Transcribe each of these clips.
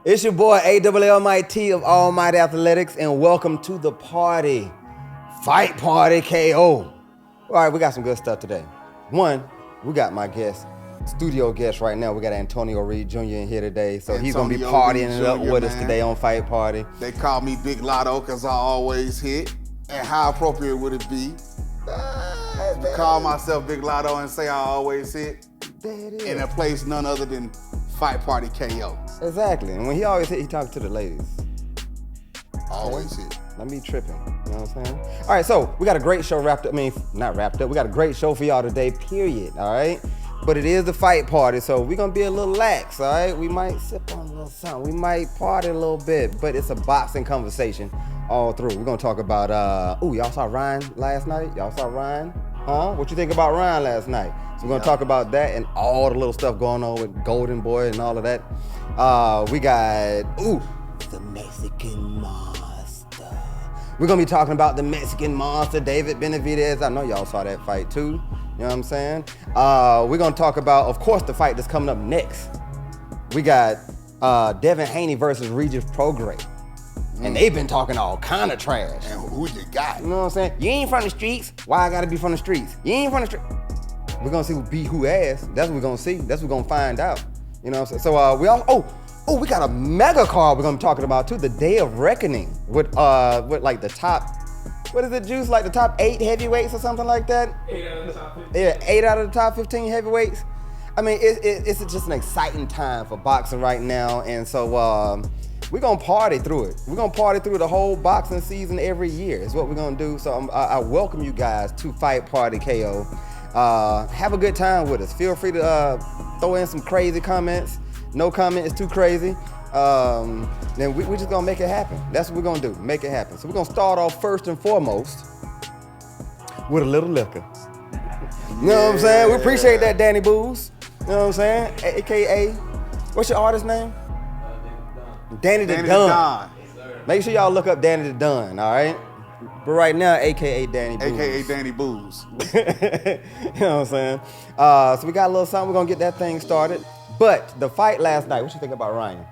It's your boy ALLMIT of Almighty Athletics, and welcome to the party. Fight Party KO. All right, we got some good stuff today. One, we got my guest, studio guest right now. We got Antonio Reed Jr. in here today, so he's going to be partying it up with us today on Fight Party. They call me Big Lotto because I always hit. And how appropriate would it be to call myself Big Lotto and say I always hit in a place none other than Fight Party KO? Exactly, and when he always hit, he talks to the ladies. Always hit. Let me tripping, you know what I'm saying? All right, so we got a great show wrapped up. I mean, not wrapped up. We got a great show for y'all today, period, all right? But it is the Fight Party, so we're going to be a little lax, all right? We might sip on a little something. We might party a little bit, but it's a boxing conversation all through. We're going to talk about, y'all saw Ryan last night? Y'all saw Ryan? Huh? What you think about Ryan last night? So we're going to talk about that and all the little stuff going on with Golden Boy and all of that. We got, the Mexican Monster. We're going to be talking about the Mexican Monster, David Benavidez. I know y'all saw that fight too. You know what I'm saying? We're going to talk about, of course, the fight that's coming up next. We got Devin Haney versus Regis Prograis. And they've been talking all kind of trash. And who you got? You know what I'm saying? You ain't from the streets. Why I gotta be from the streets? You ain't from the streets. We're gonna see who beat who ass. That's what we're gonna see. That's what we're gonna find out. You know what I'm saying? So we we got a mega card we're gonna be talking about too. The Day of Reckoning with like the top, what is it, Juice? Like the top 8 heavyweights or something like that? 8 out of the top 15. Yeah, 8 out of the top 15 heavyweights. I mean, it's just an exciting time for boxing right now, and so we're gonna party through it. We're gonna party through the whole boxing season every year is what we're gonna do. So I welcome you guys to Fight Party KO. Have a good time with us. Feel free to throw in some crazy comments. No comment is too crazy. Then we're just gonna make it happen. That's what we're gonna do, make it happen. So we're gonna start off first and foremost with a little liquor. You know what I'm saying? We appreciate that, Danny Booze. You know what I'm saying? AKA, what's your artist name? Danny the Don. Make sure y'all look up Danny the Don, all right? But right now, AKA Danny Booze. AKA Danny Booze. You know what I'm saying? So we got a little something. We're going to get that thing started. But the fight last night, what you think about Ryan?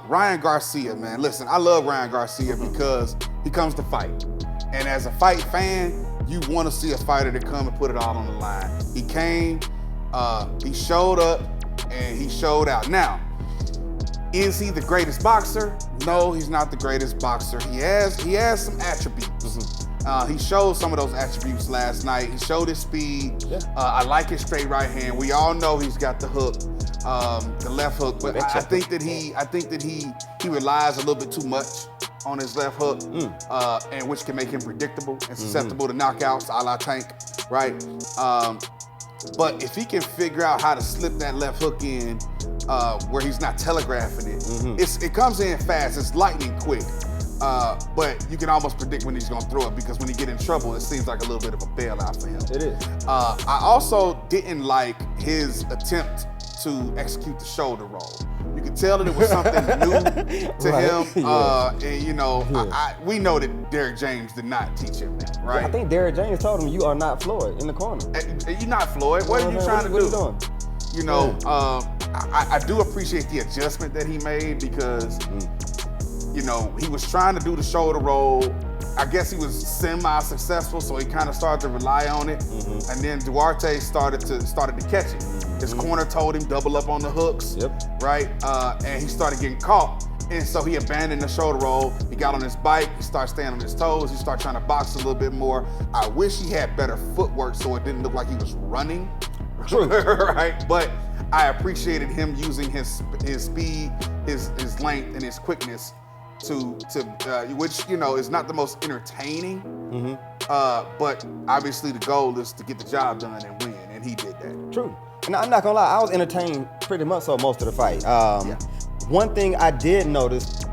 Ryan Garcia, man. Listen, I love Ryan Garcia because he comes to fight. And as a fight fan, you want to see a fighter to come and put it all on the line. He came, he showed up, and he showed out. Now, is he the greatest boxer? No, he's not the greatest boxer. He has some attributes. He showed some of those attributes last night. He showed his speed. Yeah. I like his straight right hand. We all know he's got the hook, the left hook. But I think that he relies a little bit too much on his left hook, and which can make him predictable and susceptible to knockouts, a la Tank, right? But if he can figure out how to slip that left hook in where he's not telegraphing it, it comes in fast, it's lightning quick. But you can almost predict when he's gonna throw it because when he get in trouble, it seems like a little bit of a bailout for him. It is. I also didn't like his attempt to execute the shoulder roll. You could tell that it was something new to him. And you know, we know that Derrick James did not teach him that, right? Yeah, I think Derrick James told him, you are not Floyd in the corner. You're not Floyd. What are you trying to do? What are you doing? You know, I do appreciate the adjustment that he made because, you know, he was trying to do the shoulder roll. I guess he was semi-successful, so he kind of started to rely on it. And then Duarte started to catch it. His corner told him double up on the hooks, right? And he started getting caught. And so he abandoned the shoulder roll. He got on his bike. He started staying on his toes. He started trying to box a little bit more. I wish he had better footwork so it didn't look like he was running. True. Right? But I appreciated him using his speed, his length, and his quickness to which, you know, is not the most entertaining. But obviously the goal is to get the job done and win, and he did that. True. And I'm not gonna lie, I was entertained pretty much so most of the fight. One thing I did notice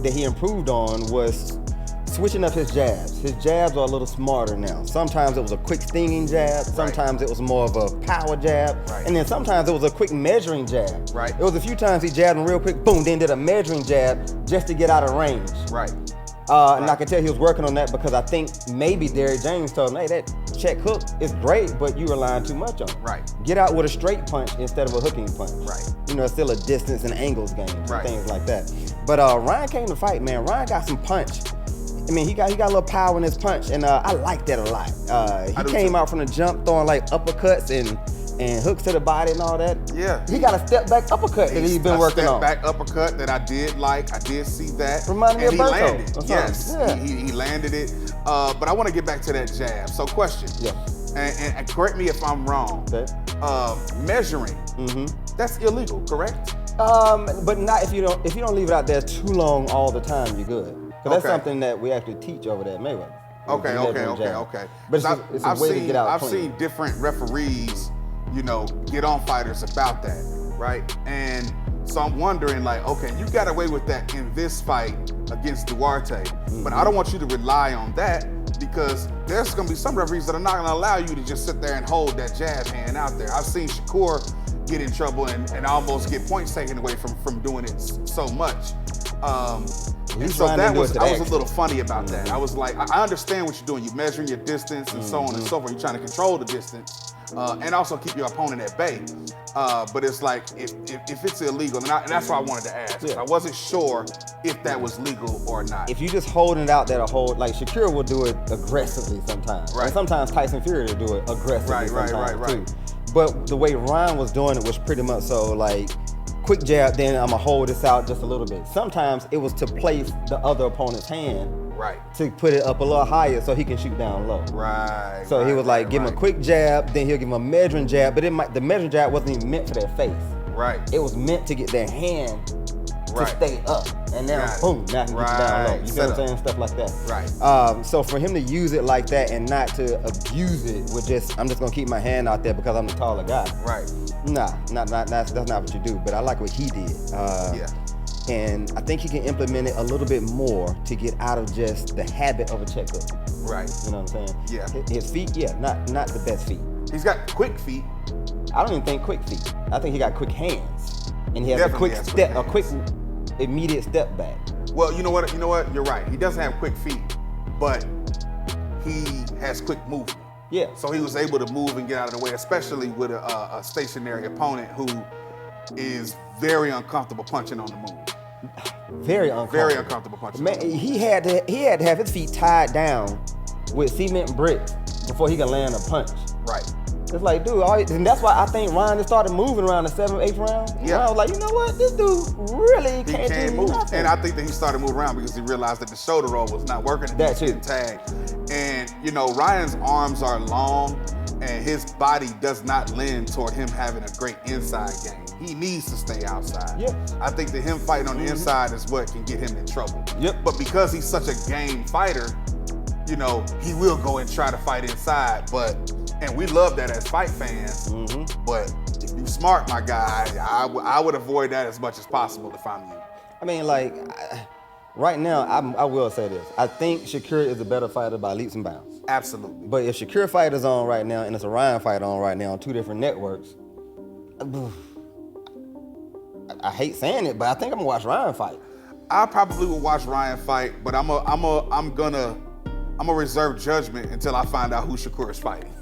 that he improved on was switching up his jabs. His jabs are a little smarter now. Sometimes it was a quick stinging jab, sometimes it was more of a power jab, and then sometimes it was a quick measuring jab. Right. It was a few times he jabbed him real quick, boom, then did a measuring jab just to get out of range. Right. And I can tell he was working on that because I think maybe Derrick James told him, hey, that check hook is great, but you're relying too much on it. Right. Get out with a straight punch instead of a hooking punch. Right. You know, it's still a distance and angles game, Right. things like that. But Ryan came to fight, man. Ryan got some punch. I mean, he got a little power in his punch, and I like that a lot. He came out from the jump throwing like uppercuts and hooks to the body and all that. Yeah. He got a step back uppercut that he's been working on. A step back uppercut that I did like. I did see that. Reminded me of he Berto landed. or something. Yes. Yeah. He landed it. But I want to get back to that jab. So question. Yeah. And correct me if I'm wrong. Okay. Measuring. That's illegal, correct? But not if you don't leave it out there too long all the time, you're good. Because that's Okay. something that we actually teach over there at Mayweather. Okay. But it's a way to get out I've clean. seen different referees, get on fighters about that, right? And so I'm wondering, like, okay, you got away with that in this fight against Duarte, but I don't want you to rely on that because there's gonna be some referees that are not gonna allow you to just sit there and hold that jab hand out there. I've seen Shakur get in trouble and almost get points taken away from doing it so much. And so that was, I was a little funny about that. I was like, I understand what you're doing. You're measuring your distance and so on and so forth. You're trying to control the distance and also keep your opponent at bay. But it's like, if it's illegal, and that's why I wanted to ask. Yeah. I wasn't sure if that was legal or not. If you just holding it out there to hold, like Shakur will do it aggressively sometimes. Right. And sometimes Tyson Fury will do it aggressively sometimes right. too. But the way Ryan was doing it was pretty much so like, quick jab, then I'm gonna hold this out just a little bit. Sometimes it was to place the other opponent's hand Right. to put it up a little higher so he can shoot down low. Right. So he was like, give him a quick jab, then he'll give him a measuring jab, but the measuring jab wasn't even meant for their face. Right. It was meant to get their hand to Right. stay up. And now, boom, now he can get you down low. You see what I'm saying? Stuff like that. Right. So for him to use it like that and not to abuse it with I'm just gonna keep my hand out there because I'm the taller guy. Right. Nah, that's not what you do. But I like what he did. And I think he can implement it a little bit more to get out of just the habit of a check hook. Right. You know what I'm saying? Yeah. His feet, not the best feet. He's got quick feet. I don't even think quick feet. I think he got quick hands. And he has Definitely a quick has step, quick a quick immediate step back. Well, you know what? You're right. He doesn't have quick feet, but he has quick movement. Yeah. So he was able to move and get out of the way, especially with a stationary opponent who is very uncomfortable punching on the move. Very uncomfortable. Very uncomfortable punching. Man, he had to have his feet tied down with cement bricks before he could land a punch. Right. It's like, dude, and that's why I think Ryan just started moving around the 7th, 8th round. Yeah. I was like, you know what? This dude really can't move. nothing. And I think that he started moving around because he realized that the shoulder roll was not working and he was getting tagged. And, Ryan's arms are long and his body does not lend toward him having a great inside game. He needs to stay outside. Yeah. I think that him fighting on the inside is what can get him in trouble. Yep. But because he's such a game fighter, he will go and try to fight inside. And we love that as fight fans. But if you're smart, my guy, I would avoid that as much as possible if I'm you. I mean, like, right now, I will say this. I think Shakur is a better fighter by leaps and bounds. Absolutely. But if Shakur fight is on right now and it's a Ryan fight on right now on 2 different networks, I hate saying it, but I think I'm gonna watch Ryan fight. I probably will watch Ryan fight, but I'm gonna reserve judgment until I find out who Shakur is fighting.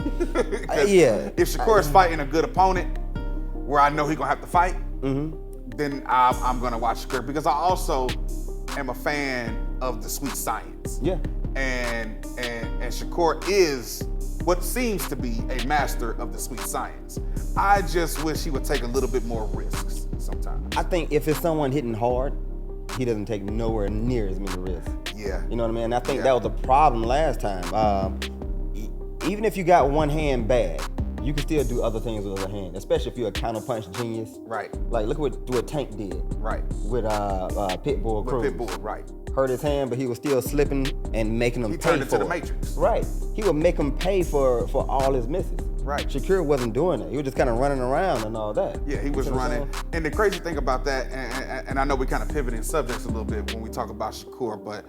Yeah. If Shakur is fighting a good opponent, where I know he's gonna have to fight, then I'm gonna watch Shakur because I also am a fan of the sweet science. Yeah. And Shakur is what seems to be a master of the sweet science. I just wish he would take a little bit more risks sometimes. I think if it's someone hitting hard, he doesn't take nowhere near as many risks. Yeah. You know what I mean? And I think that was a problem last time. Even if you got one hand bad, you can still do other things with the other hand, especially if you're a counterpunch genius. Right. Like, look what Tank did. Right. With Pitbull Cruz. With Pitbull, right. Hurt his hand, but he was still slipping and making him pay for it. He turned into the Matrix. Right. He would make him pay for all his misses. Right. Shakur wasn't doing it. He was just kind of running around and all that. Yeah, he was running. And the crazy thing about that, and I know we kind of pivoting subjects a little bit when we talk about Shakur, but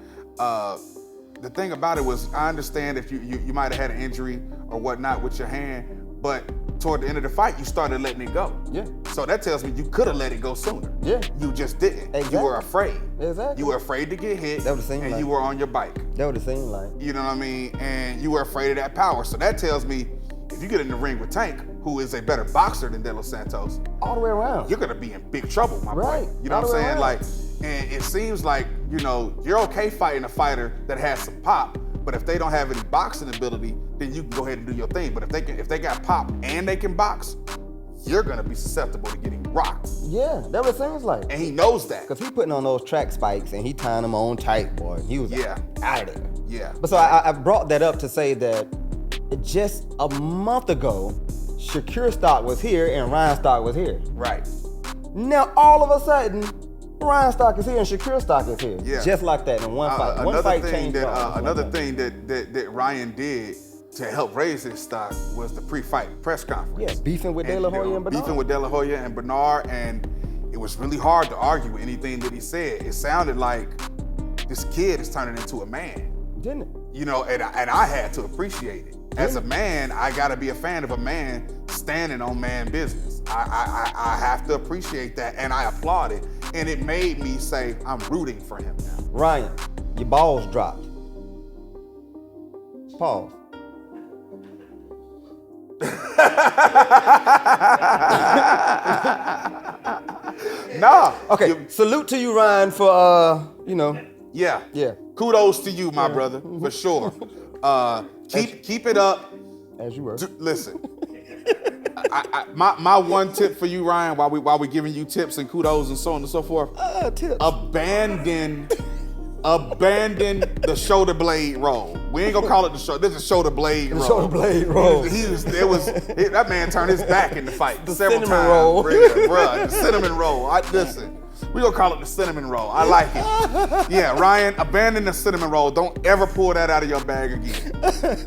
the thing about it was, I understand if you might have had an injury or whatnot with your hand, but toward the end of the fight, you started letting it go. Yeah. So that tells me you could have let it go sooner. Yeah. You just didn't. Exactly. You were afraid. Exactly. You were afraid to get hit. That would've seemed and like- you were on your bike. That would have seemed like. You know what I mean? And you were afraid of that power. So that tells me if you get in the ring with Tank, who is a better boxer than De Los Santos, All the way around. you're gonna be in big trouble, my Right. boy. You know All what I'm the way saying? around. Like, and it seems like, you know, you're okay fighting a fighter that has some pop, but if they don't have any boxing ability, then you can go ahead and do your thing. But if they got pop and they can box, you're gonna be susceptible to getting rocked. Yeah, that what it seems like. And he knows that. Because he putting on those track spikes and he tying them on tight, boy. He was Yeah. out of there. Yeah. But so I brought that up to say that just a month ago, Shakur stock was here and Ryan stock was here. Right. Now all of a sudden, Ryan stock is here and Shakur stock is here. Yeah. Just like that in one fight. One fight changed it all. Another thing that Ryan did to help raise his stock was the pre-fight press conference. Yeah, beefing with De La Hoya and Bernard. Beefing with De La Hoya and Bernard, and it was really hard to argue with anything that he said. It sounded like this kid is turning into a man. Didn't it? You know, and I had to appreciate it. As a man, I gotta be a fan of a man standing on man business. I have to appreciate that, and I applaud it. And it made me say, I'm rooting for him now. Ryan, your balls dropped. Pause. Nah. Okay, salute to you, Ryan, for Yeah. Yeah. Kudos to you, my brother, for sure. Keep it up. as you were. Listen. My one tip for you, Ryan, while we giving you tips and kudos and so on and so forth. Tips. Abandon the shoulder blade roll. We ain't gonna call it the shoulder. This is shoulder blade roll. Shoulder blade roll. That man turned his back in the fight The several cinnamon times. roll. Bruh, the cinnamon roll. Listen, we gonna call it the cinnamon roll. I like it. Yeah, Ryan, abandon the cinnamon roll. Don't ever pull that out of your bag again.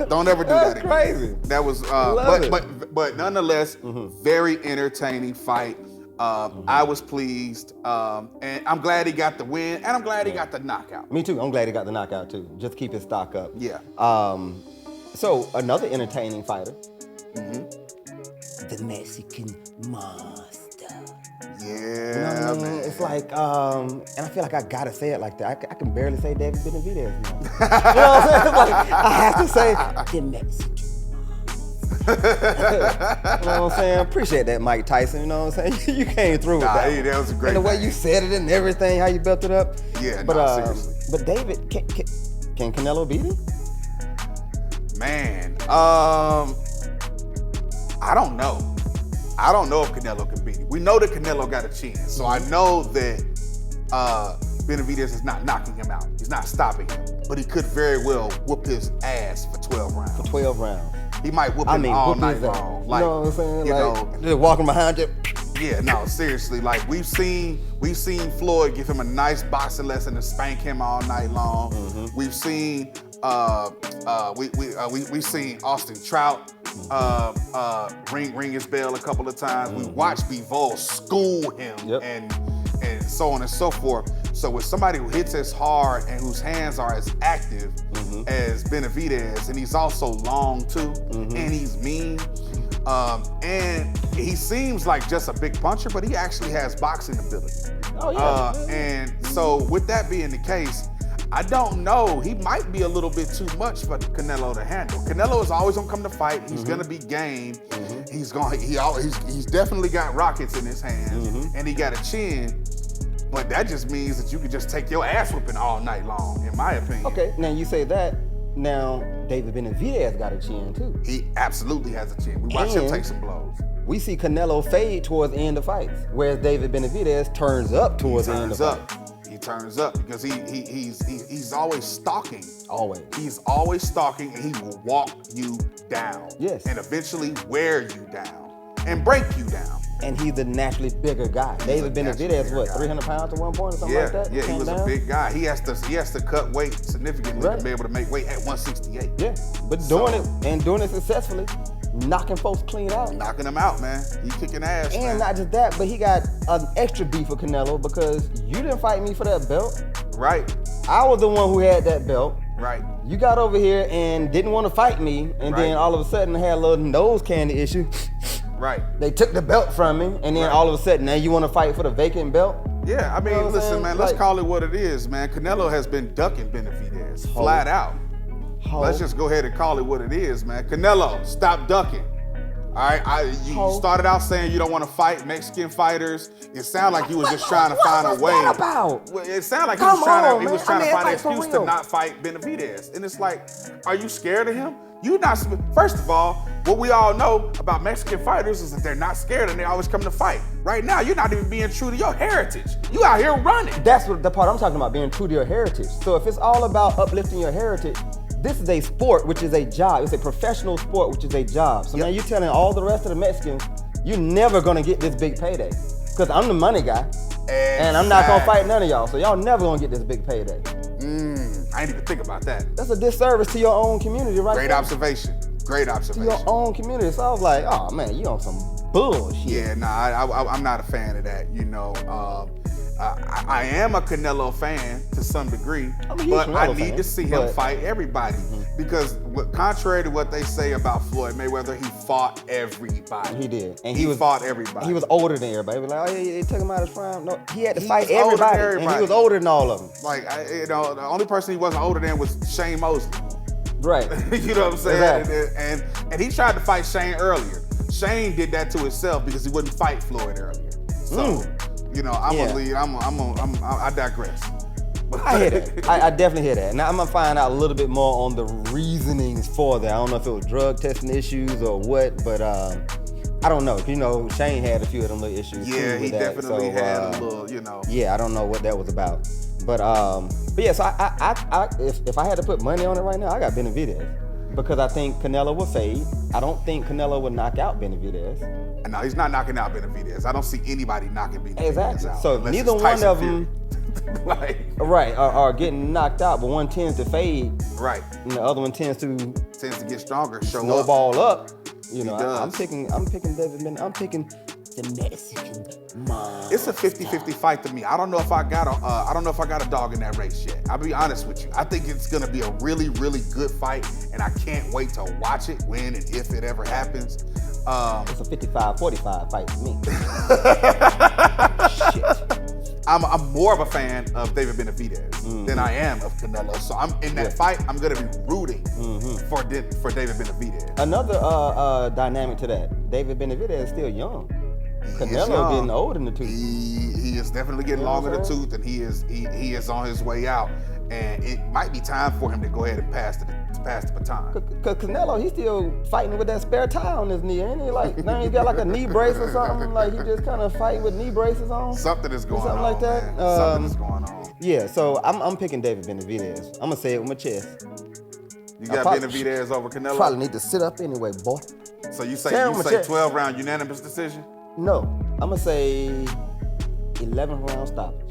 Don't ever do that That's again. crazy. That was, Love it. but nonetheless, very entertaining fight. I was pleased, and I'm glad he got the win, and I'm glad he got the knockout. Me too. I'm glad he got the knockout too. Just keep his stock up. Yeah. So another entertaining fighter. The Mexican Monster. Yeah, man. It's like, and I feel like I gotta say it like that. I can barely say David Benavidez now. You know what I'm saying? It's like, I have to say the Mexican. You know what I'm saying? Appreciate that, Mike Tyson. You know what I'm saying? You came through with that. That was a great. And the way thing. you said it and everything, how you built it up. Yeah, but no, seriously. But David, can Canelo beat him? Man, I don't know. I don't know if Canelo can beat him. We know that Canelo got a chance, so I know that Benavidez is not knocking him out. He's not stopping him, but he could very well whoop his ass for 12 rounds. For 12 rounds. He might whoop him all whoop night his ass. long. You know what I'm saying? You Like, know, just walking behind you. yeah, no, seriously. Like we've seen Floyd give him a nice boxing lesson and spank him all night long. We've seen we've seen Austin Trout ring his bell a couple of times. We watched Bivol school him and so on and so forth. So with somebody who hits as hard and whose hands are as active as Benavidez, and he's also long too, and he's mean, and he seems like just a big puncher, but he actually has boxing ability. Oh yeah. And so with that being the case, I don't know. He might be a little bit too much for Canelo to handle. Canelo is always gonna come to fight. He's gonna be game. He's definitely got rockets in his hands, and he got a chin. But that just means that you could just take your ass whooping all night long, in my opinion. Okay, now you say that. Now David Benavidez got a chin too. He absolutely has a chin. We watched him take some blows. We see Canelo fade towards the end of fights, whereas David Benavidez turns up towards the end of fights. He turns up because he's always stalking. Always. He's always stalking, and he will walk you down. Yes. And eventually wear you down and break you down. And he's a naturally bigger guy. David Benavidez, what, 300 pounds at one point or something like that? Yeah, he was a big guy. He has to cut weight significantly to be able to make weight at 168. Yeah, but doing it successfully, knocking folks clean out. Knocking them out, man. He kicking ass, And man. not just that, but he got an extra beef with Canelo because you didn't fight me for that belt. Right. I was the one who had that belt. Right. You got over here and didn't want to fight me, and then all of a sudden had a little nose candy issue. Right. They took the belt from me, and then all of a sudden, now you want to fight for the vacant belt? Yeah, I mean, You know what I'm listen, saying? man, let's Like- call it what it is, man. Canelo has been ducking Benavidez flat out. Let's just go ahead and call it what it is, man. Canelo, stop ducking. All right, you started out saying you don't want to fight Mexican fighters. It sounded like you was just trying to find a way. What about? Well, it sounded like Come he was trying on, to, he man. was trying I mean, to find an fight for excuse to real. not fight Benavidez. And it's like, are you scared of him? You not. First of all, what we all know about Mexican fighters is that they're not scared and they always come to fight. Right now, you're not even being true to your heritage. You out here running. That's what the part I'm talking about, being true to your heritage. So if it's all about uplifting your heritage, this is a sport, which is a job. It's a professional sport, which is a job. So now you're telling all the rest of the Mexicans, you're never gonna get this big payday. Because I'm the money guy, and I'm not gonna fight none of y'all. So y'all never gonna get this big payday. I didn't even think about that. That's a disservice to your own community, right? Great observation. Great To observation. your own community. So I was like, oh man, you on some bullshit. Yeah, nah, I'm not a fan of that. You know, I am a Canelo fan to some degree, I'm a huge but I Canelo need fan, to see him but- fight everybody because, contrary to what they say about Floyd Mayweather, he fought everybody. He did, and He fought everybody. He was older than everybody. It was like, oh, they took him out of his prime. No, he had to He fight was older than everybody, and everybody. he was older than all of them. Like, the only person he wasn't older than was Shane Mosley. Right. You know what I'm saying? Exactly. And he tried to fight Shane earlier. Shane did that to himself because he wouldn't fight Floyd earlier. So, you know, I'm gonna lead. I digress. I hear that. I definitely hear that. Now I'm gonna find out a little bit more on the reasonings for that. I don't know if it was drug testing issues or what, but I don't know. You know, Shane had a few of them little issues. Yeah, too with he that. definitely So, had a little, you know. Yeah, I don't know what that was about. But yeah, so if I had to put money on it right now, I got Benavidez. Because I think Canelo will fade. I don't think Canelo will knock out Benavidez. No, he's not knocking out Benavidez. I don't see anybody knocking Benavidez Exactly. out. So unless neither it's one Tyson of Fury. them Like, are getting knocked out, but one tends to fade right. and the other one tends to Tends to get stronger, show up. snowball up. You know, He does. I'm picking David Benavidez. I'm picking the Mexican monster. It's a 50-50 fight to me. I don't know if I got a dog in that race yet. I'll be honest with you. I think it's gonna be a really, really good fight, and I can't wait to watch it when and if it ever happens. It's a 55-45 fight for me. Shit. I'm more of a fan of David Benavidez than I am of Canelo. So I'm in that fight. I'm gonna be rooting for David Benavidez. Another dynamic to that, David Benavidez is still young. Canelo getting old in the tooth. He is definitely getting long in the tooth, and he is on his way out. And it might be time for him to go ahead and pass the baton. Cause Canelo, he's still fighting with that spare tie on his knee, ain't he? Like now he's got like a knee brace or something. Like he just kind of fighting with knee braces on. Something is going on. Something like that. Man. Something is going on. Yeah, so I'm picking David Benavidez. I'm gonna say it with my chest. You got Benavidez over Canelo. Probably need to sit up anyway, boy. So you say Say it with my chest. 12-round unanimous decision? No, I'm gonna say 11 round stoppage.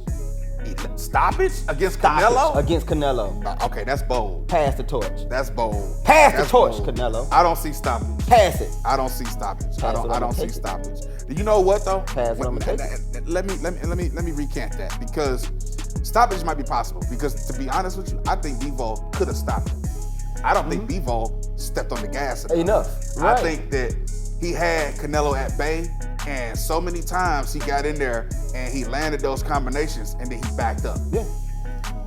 Stoppage against Canelo? Against Canelo. Okay, that's bold. Pass the torch. That's bold. Pass the That's torch, bold. Canelo. I don't see stoppage. Pass it. I don't see stoppage. I Pass it, don't I'ma see take it. stoppage. You know what though? Pass it, I'ma take it. Let me recant that because stoppage might be possible. Because to be honest with you, I think Bivol could have stopped him. I don't think Bivol stepped on the gas enough. Right. I think that he had Canelo at bay, and so many times he got in there and he landed those combinations and then he backed up. Yeah.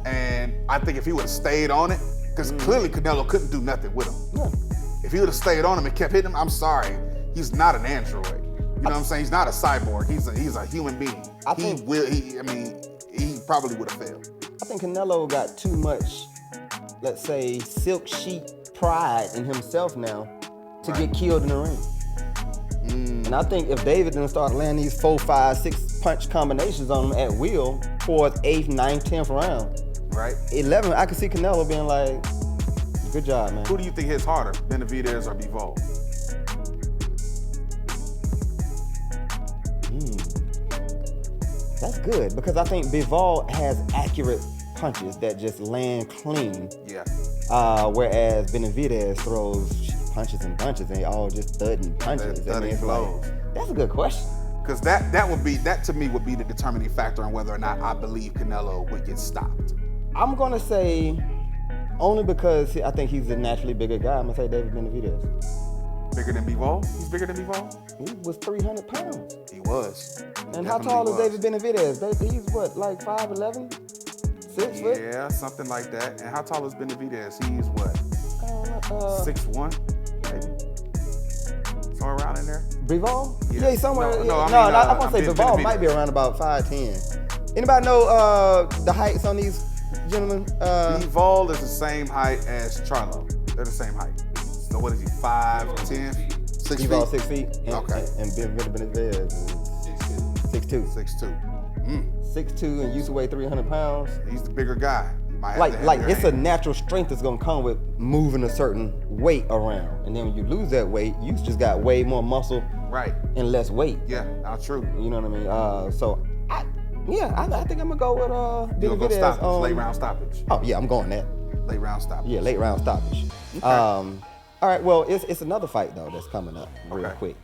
And I think if he would have stayed on it, because clearly Canelo couldn't do nothing with him. Yeah. If he would have stayed on him and kept hitting him, I'm sorry, he's not an android. You know what I'm saying? He's not a cyborg. He's a human being. He probably would have failed. I think Canelo got too much, let's say, silk sheet pride in himself now to get killed in the ring. And I think if David didn't start landing these 4, 5, 6 punch combinations on him at will for 8th, 9th, 10th round, Right? 11, I could see Canelo being like, good job, man. Who do you think hits harder, Benavidez or Bivol? That's good because I think Bivol has accurate punches that just land clean. Yeah. Whereas Benavidez throws punches and bunches and they all just thudding punches. Thudding blows. That's a good question. Because that to me would be the determining factor on whether or not I believe Canelo would get stopped. I'm gonna say, only because I think he's a naturally bigger guy, I'm gonna say David Benavidez. Bigger than Bivol? He's bigger than Bivol? He was 300 pounds. He was. And how tall is David Benavidez? He's what, like 5'11"? 6 foot? Yeah, something like that. And how tall is Benavidez? He's what? 6'1", maybe? Somewhere around in there? Bivol? Yeah. Yeah, somewhere. No, I want to say Bivol Benavidez might be around about 5'10". Anybody know the heights on these gentlemen? Bivol is the same height as Charlo. They're the same height. So what is he, 5'10", 6 Bivol feet? 6 feet. And, Okay. And Benavidez is 6'2". 6'2". 6'2" and used to weigh 300 pounds. He's the bigger guy. He might have Like the it's a heavier hand. natural strength that's gonna come with moving a certain weight around. And then when you lose that weight, you just got way more muscle Right. and less weight. Yeah, not true. You know what I mean? I think I'm gonna go with You'll go Benavidez. stoppage, late round stoppage. Oh yeah, I'm going that. Late round stoppage. Yeah, late round stoppage. Okay. All right, well, it's another fight though that's coming up real Okay. quick,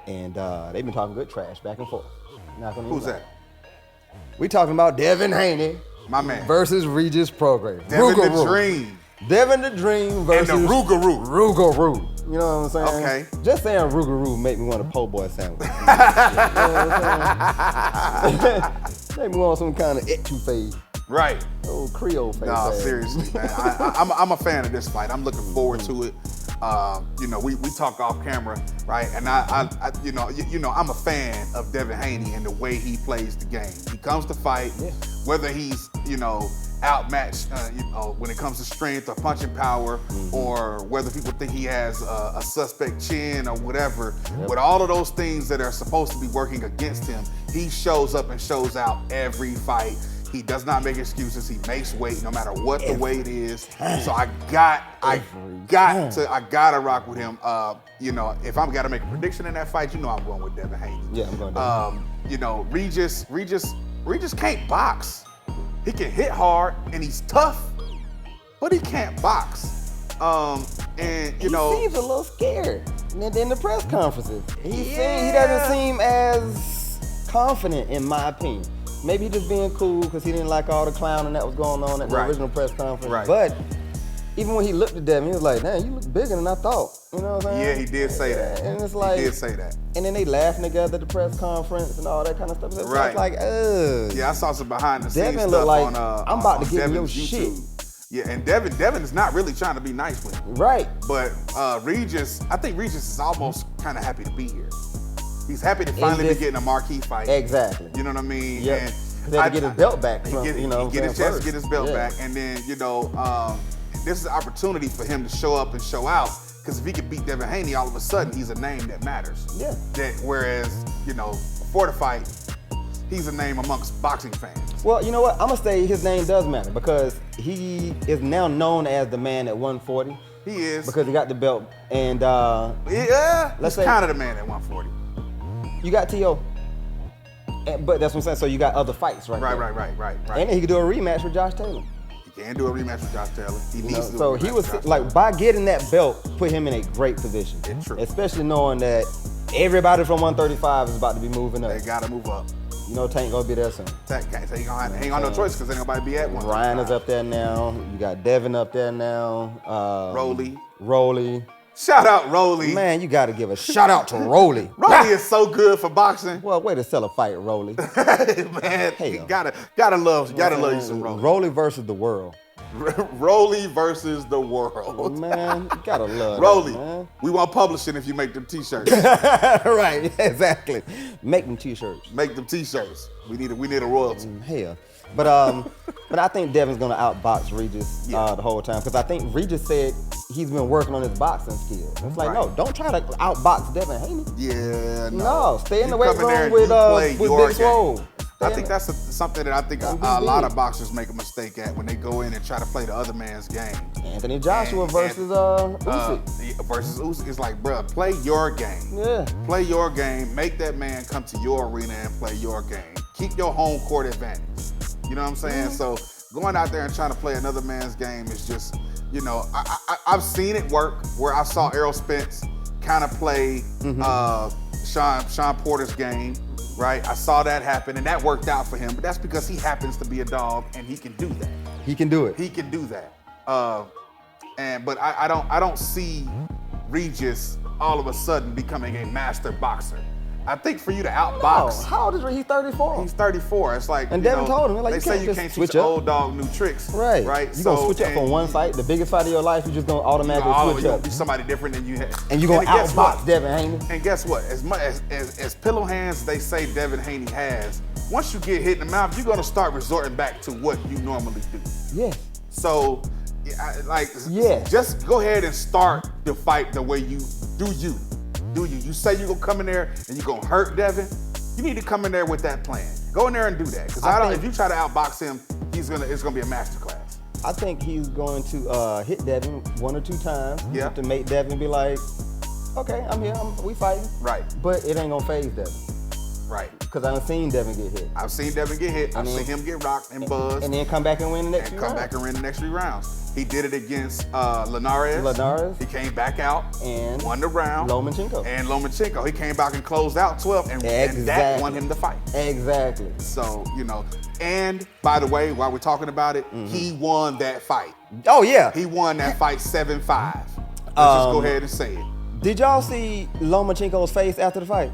and they've been talking good trash back and forth. Not gonna Who's lie. that? We talking about Devin Haney My man. versus Regis Prograis. Devin the Rougarou. Dream. Devin the Dream versus And the Rougarou. Rougarou. You know what I'm saying? Okay. Just saying Rougarou make me want a po' boy sandwich. You know what I'm saying? Make me want some kind of etouffee. Right. Old Creole face. No, ass. seriously, man. I'm a fan of this fight. I'm looking forward to it. We talk off camera, right? And I'm a fan of Devin Haney and the way he plays the game. He comes to fight, whether he's outmatched, when it comes to strength or punching power, or whether people think he has a suspect chin or whatever. With all of those things that are supposed to be working against him, he shows up and shows out every fight. He does not make excuses. He makes weight no matter what the weight is. So I gotta rock with him. If I'm gotta make a prediction in that fight, I'm going with Devin Haney. Yeah, I'm going to. Regis can't box. He can hit hard and he's tough, but he can't box. He seems a little scared. And then the press conferences, he doesn't seem as confident, in my opinion. Maybe he just being cool because he didn't like all the clowning that was going on at the original press conference. Right. But even when he looked at Devin, he was like, "Damn, you look bigger than I thought." You know what I'm saying? Yeah, he did say that. And it's like, he did say that. And then they laughing together at the press conference and all that kind of stuff. It's Right. like, Yeah, I saw some behind the scenes Devin stuff look like, on I'm about to on give him your Devin's shit. YouTube. Yeah, and Devin is not really trying to be nice with him. Right. But Regis, I think Regis is almost kind of happy to be here. He's happy to finally be getting a marquee fight. Exactly. You know what I mean? Yep. And He had to get his belt back. He get his chance to get his belt back, and then this is an opportunity for him to show up and show out. Because if he could beat Devin Haney, all of a sudden he's a name that matters. Yeah. Whereas before the fight, he's a name amongst boxing fans. Well, you know what? I'm gonna say his name does matter because he is now known as the man at 140. He is. Because he got the belt, and he's kind of the man at 140. You got T.O. But that's what I'm saying. So you got other fights, right? Right. And then he could do a rematch with Josh Taylor. He can do a rematch with Josh Taylor. He needs to do so a rematch he was with Josh like, Taylor. by getting that belt, put him in a great position. It's true. Especially knowing that everybody from 135 is about to be moving up. They gotta move up. Tank gonna be there soon. Tank can't say he ain't got no choice because ain't nobody be at one. Ryan is up there now. You got Devin up there now. Rolly. Shout out Rolly. Man, you got to give a shout out to Rolly. Rolly is so good for boxing. Well, way to sell a fight, Rolly. Man, you gotta love you some Rolly. Rolly versus the world. Rolly versus the world. Man, you gotta love Rolly. that, man. We won't publish it if you make them t-shirts. Right, exactly. Make them t-shirts. Make them t-shirts. We need a royalty. Hell. But I think Devin's gonna outbox Regis the whole time because I think Regis said he's been working on his boxing skills. It's like, no, don't try to outbox Devin Haney. Yeah, no. Stay in the weight room with your Big Swole. I think that's something that I think a lot of boxers make a mistake at when they go in and try to play the other man's game. Anthony Joshua versus Usyk. Versus Usyk. It's like, bruh, play your game. Yeah. Play your game. Make that man come to your arena and play your game. Keep your home court advantage. You know what I'm saying? So going out there and trying to play another man's game is just, I've seen it work where I saw Errol Spence kind of play Sean Porter's game, right? I saw that happen and that worked out for him, but that's because he happens to be a dog and he can do that. He can do it. He can do that. But I don't see Regis all of a sudden becoming a master boxer. I think for you to outbox. No, how old is he? He's 34. He's 34. It's like, and Devin told him, like, they say you can't teach an old dog new tricks. Right. Right. You're going to switch up from one fight, the biggest fight of your life, you're just going to automatically switch up. You're going to be somebody different than you had. And you're going to outbox Devin Haney. And guess what? As much as pillow hands they say Devin Haney has, once you get hit in the mouth, you're going to start resorting back to what you normally do. Yes. So, just go ahead and start the fight the way you do you. You say you're gonna come in there and you're gonna hurt Devin, you need to come in there with that plan. Go in there and do that. Because if you try to outbox him, it's gonna be a masterclass. I think he's going to hit Devin 1 or 2 times to make Devin be like, okay, I'm here, we fighting. Right. But it ain't gonna phase Devin. Right. Because I done seen Devin get hit. I've seen Devin get hit. I've seen him get rocked and buzzed. And then come back and win the next 3 rounds. Come back and win the next 3 rounds. He did it against Linares. He came back out and won the round. Lomachenko. He came back and closed out 12, and that won him the fight. Exactly. So, and by the way, while we're talking about it, he won that fight. Oh, yeah. He won that fight 7-5. Let's just go ahead and say it. Did y'all see Lomachenko's face after the fight?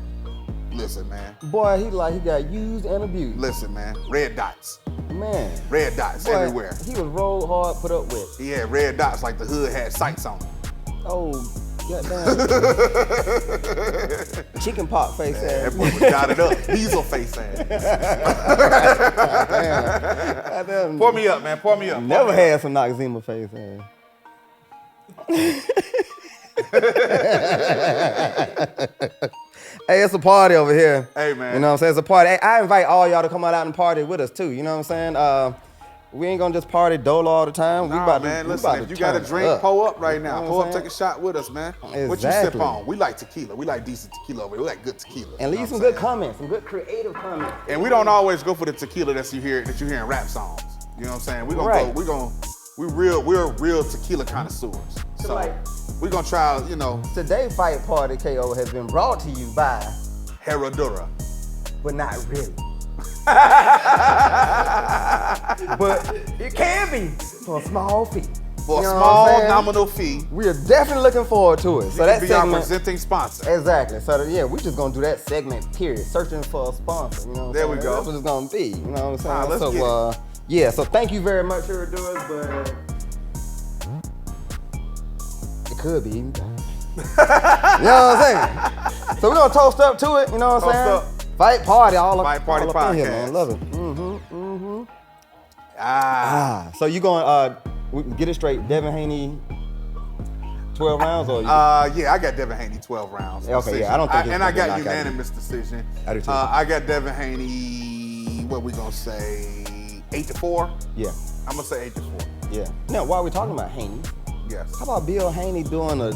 Listen, man. Boy, he got used and abused. Listen, man. Red dots. Man. Red dots everywhere. He was rolled hard, put up with. He had red dots like the hood had sights on him. Oh, goddamn. Chicken pox face ass. That boy was dotted up. Diesel face ass. Goddamn. Pour me up, man. Pour me up. Never had some Noxzema face ass. Hey, it's a party over here. Hey, man. You know what I'm saying? It's a party. Hey, I invite all y'all to come out and party with us, too. You know what I'm saying? We ain't gonna just party dolo all the time. Listen, if you got a drink, pull up right now. Pull up, take a shot with us, man. Exactly. What you sip on? We like tequila. We like decent tequila over here. We like good tequila. And leave some good comments, some good creative comments. And we don't always go for the tequila that you hear in rap songs. You know what I'm saying? We're real tequila connoisseurs. So we're gonna try, Today's Fight Party KO has been brought to you by Herradura. But not really. But it can be for a small fee. For a small nominal fee. We are definitely looking forward to it. So that be our presenting sponsor. Exactly. So we're just gonna do that segment, period. Searching for a sponsor. You know what I'm saying? There we go. That's what it's gonna be. You know what I'm saying? Let's get it. Yeah, so thank you very much, Herradura, but it could be even better. You know what I'm saying? So we're gonna toast up to it, you know what I'm saying? Up. Fight Party, all up podcast. in here, man. Love it. So you going get it straight, Devin Haney 12 rounds or yeah, I got Devin Haney 12 rounds. Okay, decision. yeah, I don't think and I got unanimous decision. I do too. I got Devin Haney, what we gonna say, 8-4? Yeah. I'm gonna say 8-4. Yeah. Now, while we're talking about Haney, yes. How about Bill Haney doing a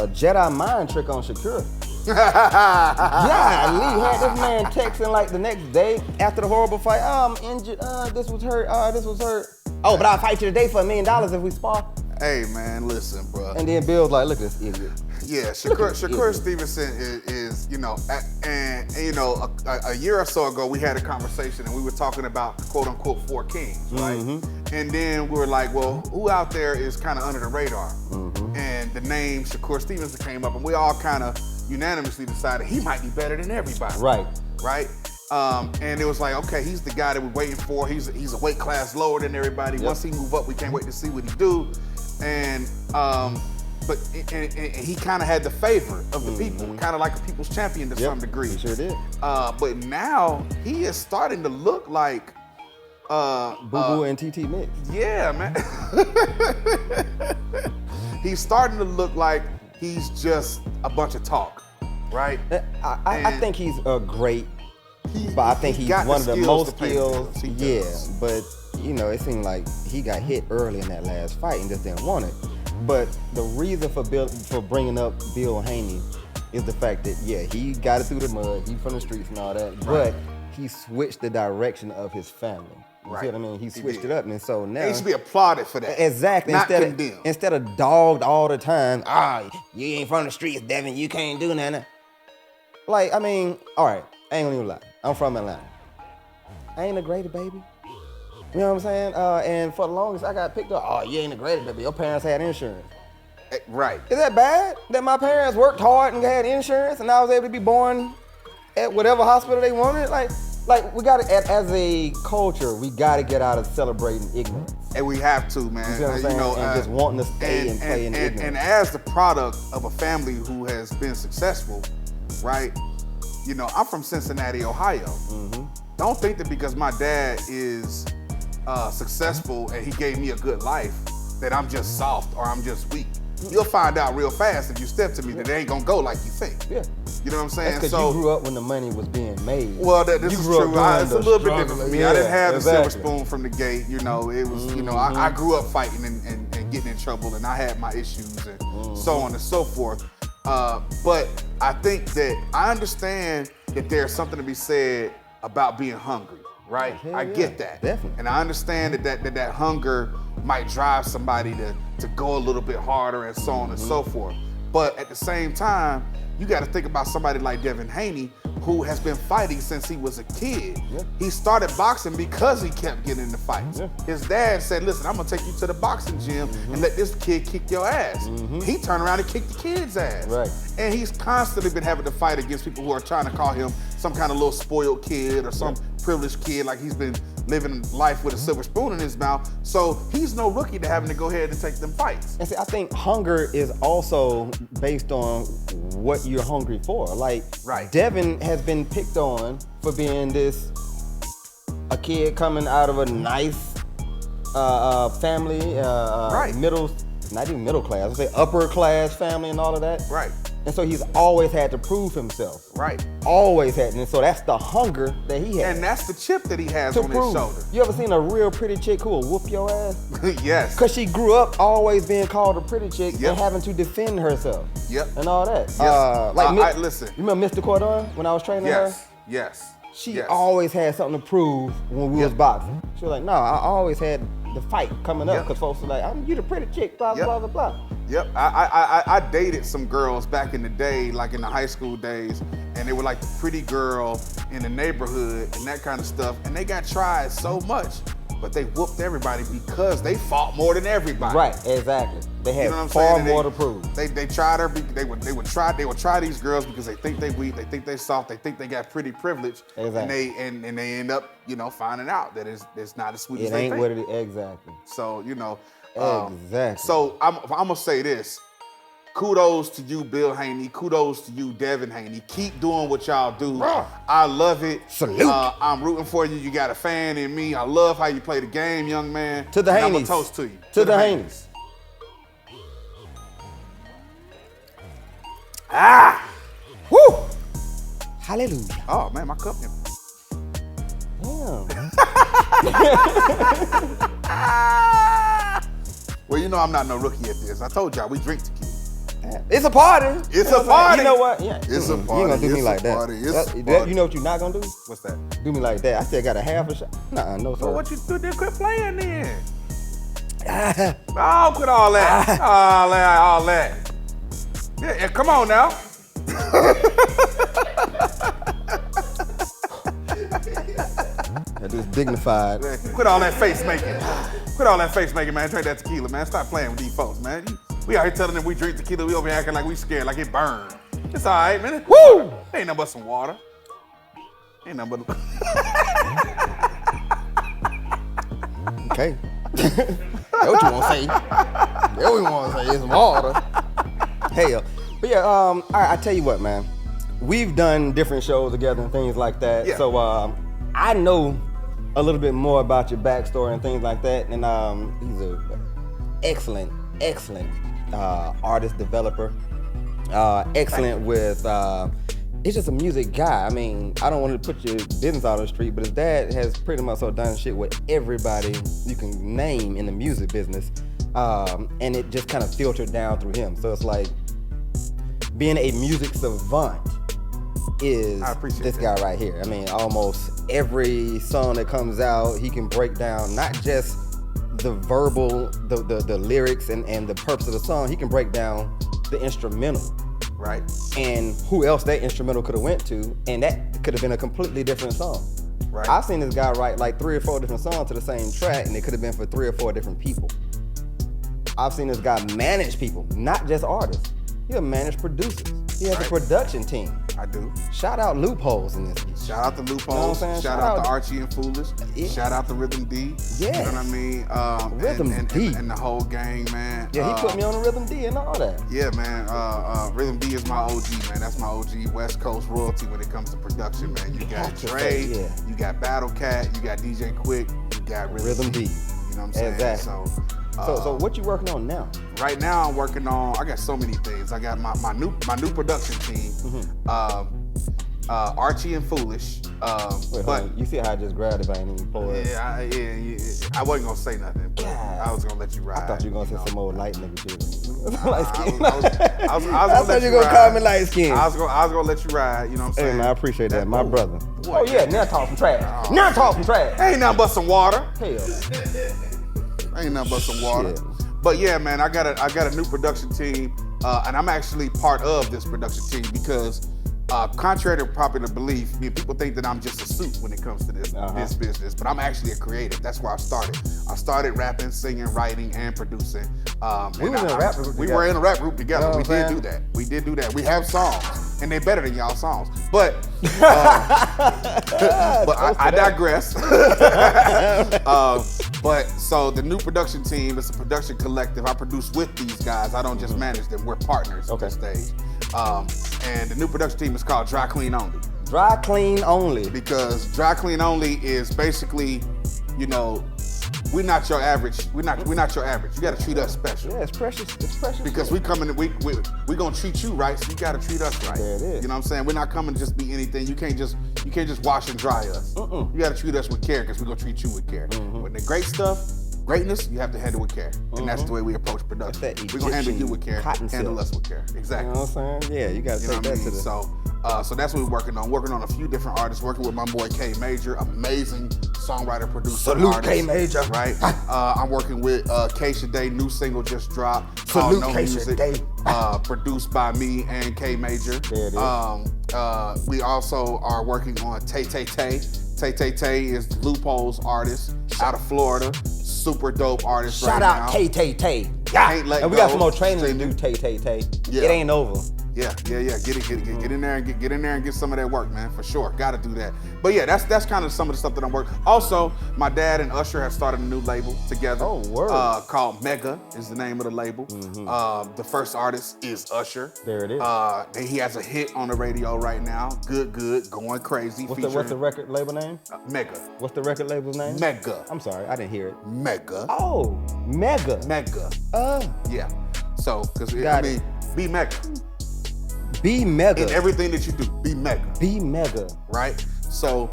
Jedi mind trick on Shakur? Yeah, Lee had this man texting like the next day after the horrible fight. I'm injured. This was hurt. This was hurt. Oh, but I'll fight you today for $1 million if we spar. Hey, man, listen, bro. And then Bill's like, look at this idiot. Yeah, Shakur Stevenson is a year or so ago we had a conversation and we were talking about quote unquote 4 kings, right? Mm-hmm. And then we were like, well, who out there is kind of under the radar? Mm-hmm. And the name Shakur Stevenson came up and we all kind of unanimously decided he might be better than everybody. Right. And it was like, okay, he's the guy that we're waiting for. He's a weight class lower than everybody. Yep. Once he move up, we can't wait to see what he do. And but he kind of had the favor of the people, kind of like a people's champion to some degree. He sure did. But now he is starting to look like Boo Boo and TT Mix. Yeah, man. He's starting to look like he's just a bunch of talk, right? I think he's a great, but I think he's one of the most skilled. Yeah, but it seemed like he got hit early in that last fight and just didn't want it. But the reason for bringing up Bill Haney is the fact that, he got it through the mud, he from the streets and all that, right. But he switched the direction of his family. You see what I mean? He switched it up, and so now... He should be applauded for that. Exactly. Not condemned. Instead of dogged all the time, you ain't from the streets, Devin, you can't do nothing. Like, I mean, all right, I ain't gonna even lie. I'm from Atlanta. I ain't a greater baby. You know what I'm saying? And for the longest, I got picked up. Oh, you ain't a greater baby. Your parents had insurance. Right. Is that bad? That my parents worked hard and had insurance and I was able to be born at whatever hospital they wanted? Like we gotta, as a culture, we gotta get out of celebrating ignorance. And we have to, man. You see what I'm saying? And just wanting to stay and play in ignorance. And as the product of a family who has been successful, right? You know, I'm from Cincinnati, Ohio. Don't think that because my dad is successful and he gave me a good life that I'm just soft or I'm just weak. You'll find out real fast if you step to me that it ain't gonna go like you think. Yeah. You know what I'm saying? That's because you grew up when the money was being made. Well, this is true. It's a little bit different for me. Yeah, I didn't have exactly. the silver spoon from the gate. You know, it was, you know, I grew up fighting and getting in trouble, and I had my issues and so on and so forth. But I think that I understand that there's something to be said about being hungry, right? I get that. Definitely. And I understand that hunger might drive somebody to go a little bit harder and so on and so forth. But at the same time, you got to think about somebody like Devin Haney, who has been fighting since he was a kid. He started boxing because he kept getting into fights. His dad said, listen, I'm gonna take you to the boxing gym and let this kid kick your ass. He turned around and kicked the kid's ass. Right. And he's constantly been having to fight against people who are trying to call him some kind of little spoiled kid or some privileged kid, like he's been living life with a silver spoon in his mouth. So he's no rookie to having to go ahead and take them fights. And see, I think hunger is also based on what you're hungry for. Like, Devin has been picked on for being a kid coming out of a nice family, not even middle class, I'd say upper class family and all of that. Right. And so he's always had to prove himself. Right. Always had. And so that's the hunger that he has. And that's the chip that he has on his shoulder. You ever seen a real pretty chick who will whoop your ass? Yes. Because she grew up always being called a pretty chick and having to defend herself. And all that. Yes. Listen. You remember Mr. Cordon when I was training her? Yes. She always had something to prove when we was boxing. She was like, no, I always had the fight coming up because folks were like, you the pretty chick, blah, blah, blah, blah. Yep, I dated some girls back in the day, like in the high school days, and they were like the pretty girl in the neighborhood and that kind of stuff, and they got tried so much, but they whooped everybody because they fought more than everybody. Right, exactly. They had you know far more to prove. They tried her. They would try these girls because they think they weak, they think they soft, they think they got pretty privilege, exactly. and they end up finding out that it's not as sweet as they think. It ain't what it is. Exactly. So exactly. So I'm gonna say this. Kudos to you, Bill Haney. Kudos to you, Devin Haney. Keep doing what y'all do. I love it. Salute. I'm rooting for you. You got a fan in me. I love how you play the game, young man. To the Haneys. I'm gonna toast to you. To the Haneys. Woo! Hallelujah. Oh man, my cup. Damn. Well, you know I'm not no rookie at this. I told y'all we drink tequila. It's a party. It's a party. You know what? Yeah. It's a party. You ain't gonna do me like that. You know what you're not gonna do? What's that? Do me like that. I still got a half a shot. Nah, no sir. Well, what you do? Then quit playing then. Oh, quit all that. All that. Yeah, come on now. That is dignified. Quit all that face making. Quit all that face making, man. Drink that tequila, man. Stop playing with these folks, man. We out here telling them we drink tequila. We over here acting like we scared, like it burned. It's all right, man. Woo! Ain't nothing but some water. Ain't nothing but. Okay. That's what you want to say. That's what we want to say. It's water. Hell. But yeah, all right, I tell you what, man. We've done different shows together and things like that. Yeah. So I know a little bit more about your backstory and things like that. And he's an excellent artist, developer. Excellent with, it's just a music guy. I mean, I don't want to put your business out on the street, but his dad has pretty much done shit with everybody you can name in the music business. And it just kind of filtered down through him. So it's like, being a music savant is this guy right here. I mean, almost every song that comes out, he can break down not just the verbal, the lyrics and the purpose of the song, he can break down the instrumental. Right. And who else that instrumental could have went to, and that could have been a completely different song. Right. I've seen this guy write like 3 or 4 different songs to the same track, and it could have been for 3 or 4 different people. I've seen this guy manage people, not just artists. He'll manage producers. He has a production team. I do. Shout out Loopholes in this. Shout out to Loopholes. You know what I'm saying? Shout out to Archie and Foolish. Yeah. Shout out to Rhythm D. Yeah. You know what I mean? Rhythm D. And the whole gang, man. Yeah, he put me on the Rhythm D and all that. Yeah, man. Rhythm D is my OG, man. That's my OG West Coast royalty when it comes to production, man. You got Dre, you got Battle Cat, you got DJ Quick, you got Rhythm D. You know what I'm saying? Exactly. So what you working on now? Right now, I'm working on. I got so many things. I got my new production team. Archie and Foolish. But you see how I just grabbed it, but I ain't even pull it. Yeah. I wasn't gonna say nothing. But I was gonna let you ride. I thought you were gonna say some old light nigga shit. Light skin. I thought you were gonna call me light skin. I was gonna let you ride. You know what I'm saying? Hey man, I appreciate that, my brother. Boy, now talk some trash. Now talk some trash. Ain't nothing but some water. Hell. Ain't nothing but some water. Shit. But yeah, man, I got a new production team, and I'm actually part of this production team because, contrary to popular belief, people think that I'm just a suit when it comes to this business, but I'm actually a creative. That's where I started. I started rapping, singing, writing, and producing. We were in a rap group together. We were in a rap group together. You know We did do that. We have songs, and they're better than y'all songs. But I digress. But so the new production team is a production collective. I produce with these guys. I don't just manage them. We're partners at this stage. And the new production team is called Dry Clean Only. Dry Clean Only. Because Dry Clean Only is basically, we're not your average. We're not your average. You got to treat us special. Yeah, it's precious. It's precious. Because we come in, we gonna treat you right, so you got to treat us right. There it is. You know what I'm saying? We're not coming to just be anything. You can't just wash and dry us. You got to treat us with care, because we're gonna treat you with care. When the greatness, you have to handle with care, and that's the way we approach production. We're gonna handle you with care, handle us with care. Exactly. You know what I'm saying? Yeah, you got to take that to the. So that's what we're working on. Working on a few different artists. Working with my boy K Major, amazing songwriter, producer, Salute artist. K Major. Right. I'm working with Keisha Day. New single just dropped. Salute No Keisha Music, Day. produced by me and K Major. There it is. We also are working on Tay Tay Tay. Tay Tay Tay is Loopholes artist out of Florida. Super dope artist Shout right out now. Tay Tay Tay. Can't let And we go. got some more training to do, Tay Tay Tay. Yeah. It ain't over. Yeah. Get in there and get in there and get some of that work, man, for sure. Got to do that. But yeah, that's kind of some of the stuff that I'm working. Also, my dad and Usher have started a new label together. Oh, word. Called Mega is the name of the label. The first artist is Usher. There it is. And he has a hit on the radio right now. Good, going crazy. What's the record label name? Mega. What's the record label's name? Mega. I'm sorry, I didn't hear it. Mega. Oh, Mega. Mega. Yeah. So, because be Mega. Be Mega. In everything that you do, be Mega. Be Mega. Right? So,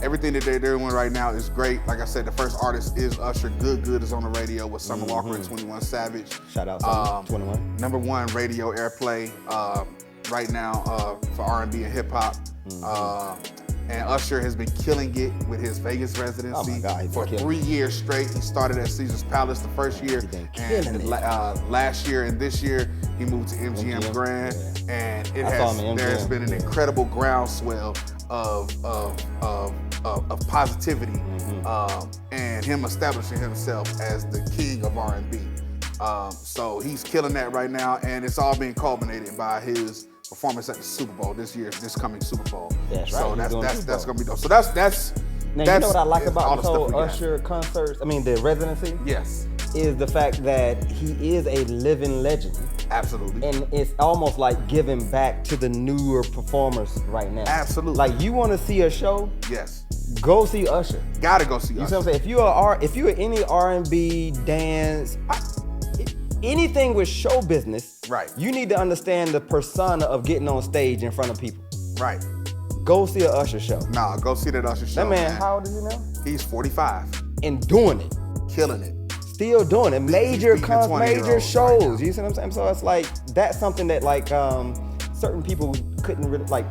everything that they're doing right now is great. Like I said, the first artist is Usher. Good is on the radio with Summer Walker and 21 Savage. Shout out to 21. #1 radio airplay right now for R&B and hip hop. And Usher has been killing it with his Vegas residency. Oh my God, for 3 years straight. He started at Caesar's Palace the first year, and last year and this year he moved to MGM Grand, and there's been an incredible groundswell of positivity, and him establishing himself as the king of R&B. So he's killing that right now, and it's all being culminated by his performance at the Super Bowl this coming Super Bowl. That's right. So that's gonna be dope. So that's now, you know what I like about the whole Usher concerts, the residency? Yes. Is the fact that he is a living legend. Absolutely. And it's almost like giving back to the newer performers right now. Absolutely. Like, you want to see a show? Yes. Go see Usher. Gotta go see Usher. You see what I'm saying? If you're any R&B, dance, anything with show business, right, you need to understand the persona of getting on stage in front of people. Right. Go see an Usher show. Nah, go see that Usher show. That man, how old is he now? He's 45. And doing it. Killing it. Still doing it. Major shows. Right, you see what I'm saying? So it's like, that's something that certain people couldn't really,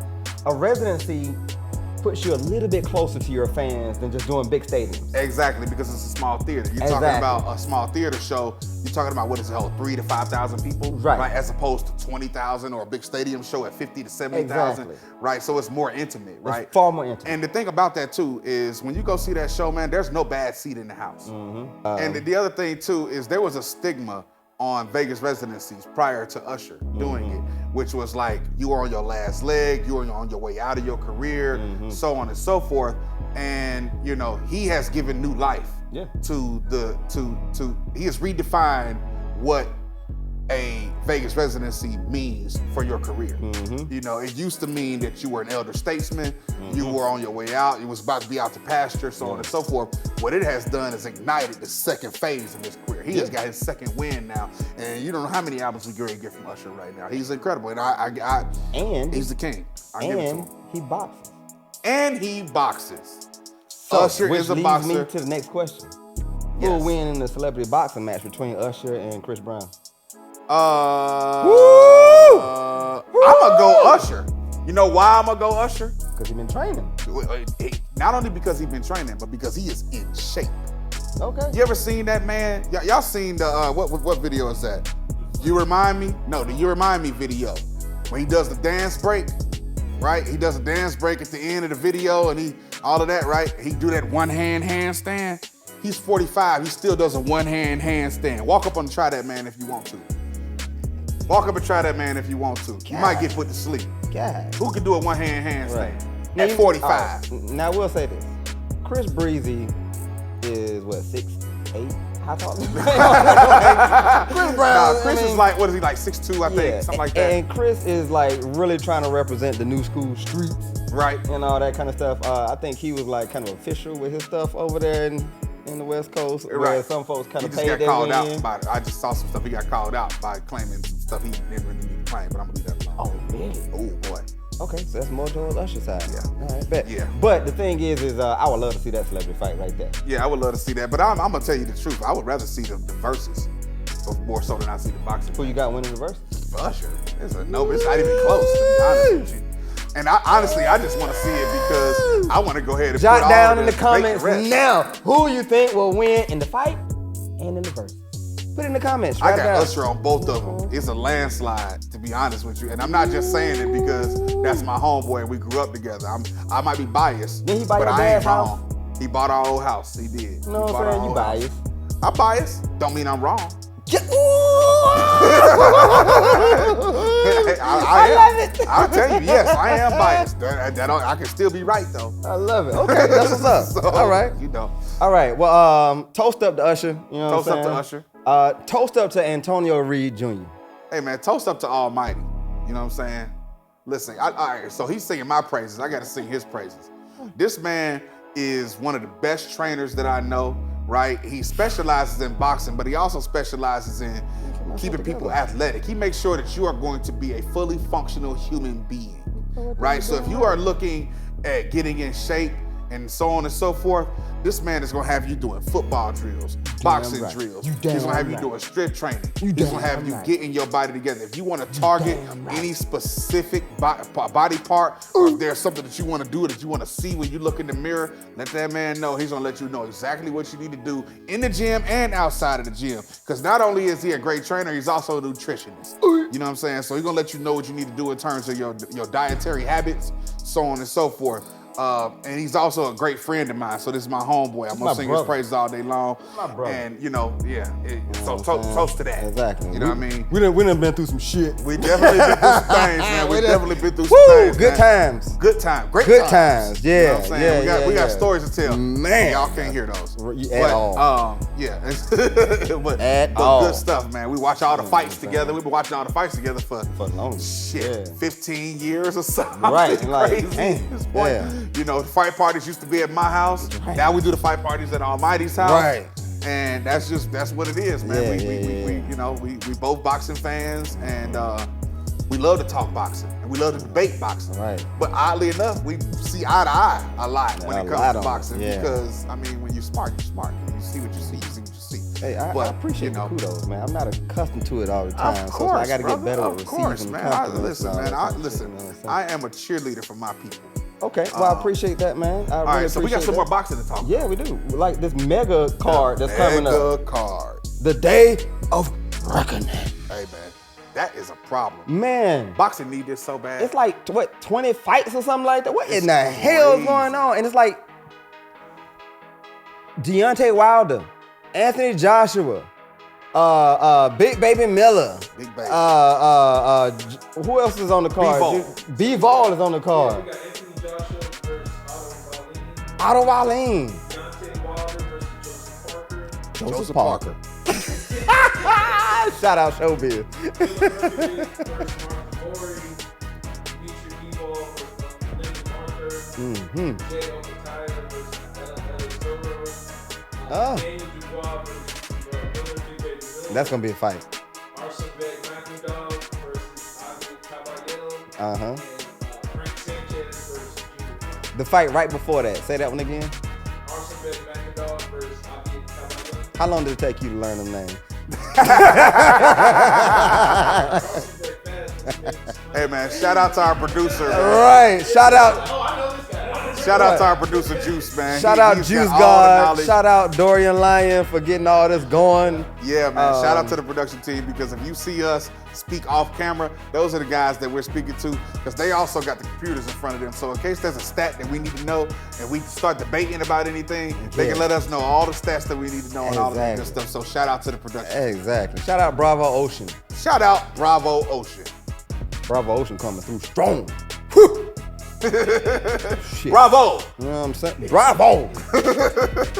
a residency puts you a little bit closer to your fans than just doing big stadiums. Exactly, because it's a small theater. You're talking about a small theater show, you're talking about what is it, 3,000 to 5,000 people, right? As opposed to 20,000 or a big stadium show at 50 to 70,000, right? So it's more intimate, right? It's far more intimate. And the thing about that too is when you go see that show, man, there's no bad seat in the house. And the other thing too is there was a stigma on Vegas residencies prior to Usher doing it, which was like you were on your last leg, you were on your way out of your career, so on and so forth. And you know, he has given new life to he has redefined what a Vegas residency means for your career. You know, it used to mean that you were an elder statesman, you were on your way out, you was about to be out to pasture, so on and so forth. What it has done is ignited the second phase of his career. He has got his second win now, and you don't know how many albums we get from Usher right now. He's incredible, and he's the king. I give it to him. He boxes. And he boxes. Usher is a boxer. Which leads me to the next question. Who will win in the celebrity boxing match between Usher and Chris Brown? I'm gonna go Usher. You know why I'm gonna go Usher? Because he's been training. Not only because he's been training, but because he is in shape. Okay. You ever seen that man? Y'all seen the what video is that? You Remind Me? No, the You Remind Me video. When he does the dance break, right? He does a dance break at the end of the video and all of that, right? He do that one-hand handstand. He's 45, he still does a one-hand handstand. Walk up and try that, man, if you want to. Walk up and try that, man, if you want to. You might get put to sleep. God. Who can do a one-hand handstand Right. at 45? Now, we'll say this. Chris Breezy is, what, 6'8"? How tall is he? Chris Brown. Chris is like, what is he, like 6'2", I think, something like that. And Chris is like really trying to represent the new school streets. Right. And all that kind of stuff. I think he was like kind of official with his stuff over there in the West Coast, where some folks kind of paid their He just got called win. out by it. I just saw some stuff he got called out by claiming some stuff he didn't really need to claim, but I'm gonna leave that alone. Oh, really? Oh, boy. Okay, so that's more towards Usher's side. Yeah. All right, bet. Yeah. But the thing is I would love to see that celebrity fight right there. Yeah, I would love to see that, but I'm gonna tell you the truth. I would rather see the verses more so than I see the boxing. Who you got winning the verse? Usher. It's not even close, to be honest with you. And honestly, I just want to see it because I want to go ahead and jot put down all in the comments now who you think will win in the fight and in the verse. Put it in the comments. I got Usher on both of them. It's a landslide, to be honest with you. And I'm not just saying it because that's my homeboy and we grew up together. I might be biased, Did he buy but your I ain't dad's house? wrong. He bought our old house. He did. You know what I'm saying? You biased. I'm biased. Don't mean I'm wrong. I love it. I'll tell you, yes, I am biased. I can still be right though. I love it. Okay, that's what's up. So, all right. You know. All right. Well, toast up to Usher. You know Toast what I'm up to saying? Usher. Toast up to Antonio Reed Jr. Hey man, toast up to Almighty. You know what I'm saying? Listen, all right, so he's singing my praises. I got to sing his praises. This man is one of the best trainers that I know, right? He specializes in boxing, but he also specializes in keeping people athletic. He makes sure that you are going to be a fully functional human being, right? So if you are looking at getting in shape and so on and so forth, this man is gonna have you doing football drills, boxing drills. He's gonna have you doing strength training. He's gonna have you getting your body together. If you wanna target any specific body part, or if there's something that you wanna do that you wanna see when you look in the mirror, let that man know. He's gonna let you know exactly what you need to do in the gym and outside of the gym. Because not only is he a great trainer, he's also a nutritionist. You know what I'm saying? So he's gonna let you know what you need to do in terms of your dietary habits, so on and so forth. And he's also a great friend of mine, so this is my homeboy. I'm gonna sing his praises all day long. My brother. And you know, so toast to that. Exactly. You know what I mean? We done been through some shit. We definitely been through some things, man. We definitely been through some things. Good man. times. Good time. Great Good times. times. Yeah. You know what I'm saying? Yeah, we got stories to tell. Man. Y'all can't hear those. At all. Yeah. But good stuff, man. We watch all the fights together. We've been watching all the fights together for long. Shit, 15 years or something. Right. Crazy Like, at this point. yeah. You know, the fight parties used to be at my house. Right. Now we do the fight parties at Almighty's house. Right. And that's what it is, man. Yeah, We both boxing fans, and we love to talk boxing and we love to debate boxing. Right. But oddly enough, we see eye to eye a lot when it comes to boxing because I mean, when you're smart, you're smart. You see what you see, you see what you see. Hey, I appreciate the kudos, man. I'm not accustomed to it all the time, Of course, I got to get better with receiving man. compliments. I am a cheerleader for my people. Okay, well, I appreciate that, man. All right, so we got some more boxing to talk about. Yeah, we do. Like this mega card that's coming up. Mega card. The day of reckoning. Hey, man, that is a problem. Man. Boxing need this so bad. It's like, what, 20 fights or something like that? What in the hell is going on? And it's like, Deontay Wilder, Anthony Joshua, Big Baby Miller. Big Baby. Who else is on the card? Bivol is on the card. We got Anthony Joshua versus Otto Wallin. Deontay Wilder versus Joseph Parker. Shout out Showbiz. Filip Hrgovic versus Dmitry Bivol versus Arthur. Jay Okataya versus Dubois versus That's gonna be a fight. Arslanbek Makhmudov versus Caballero. Uh-huh. And Sanchez versus Dubois. The fight right before that. Say that one again. Arslanbek Makhmudov versus Caballero. How long did it take you to learn them names? Hey, man, shout out to our producer. Man. Right. Shout out. Oh, I know this guy. Shout out to our producer, Juice, man. Shout out He's Juice got all the God. knowledge. Shout out Dorian Lyon for getting all this going. Yeah, man. Shout out to the production team, because if you see us speak off camera, those are the guys that we're speaking to, because they also got the computers in front of them. So in case there's a stat that we need to know and we start debating about anything, they can let us know all the stats that we need to know and all of that good stuff. So shout out to the production. Exactly. Shout out Bravo Ocean. Shout out Bravo Ocean. Bravo Ocean coming through strong. Whew. Shit. Bravo. You know what I'm saying? Bravo.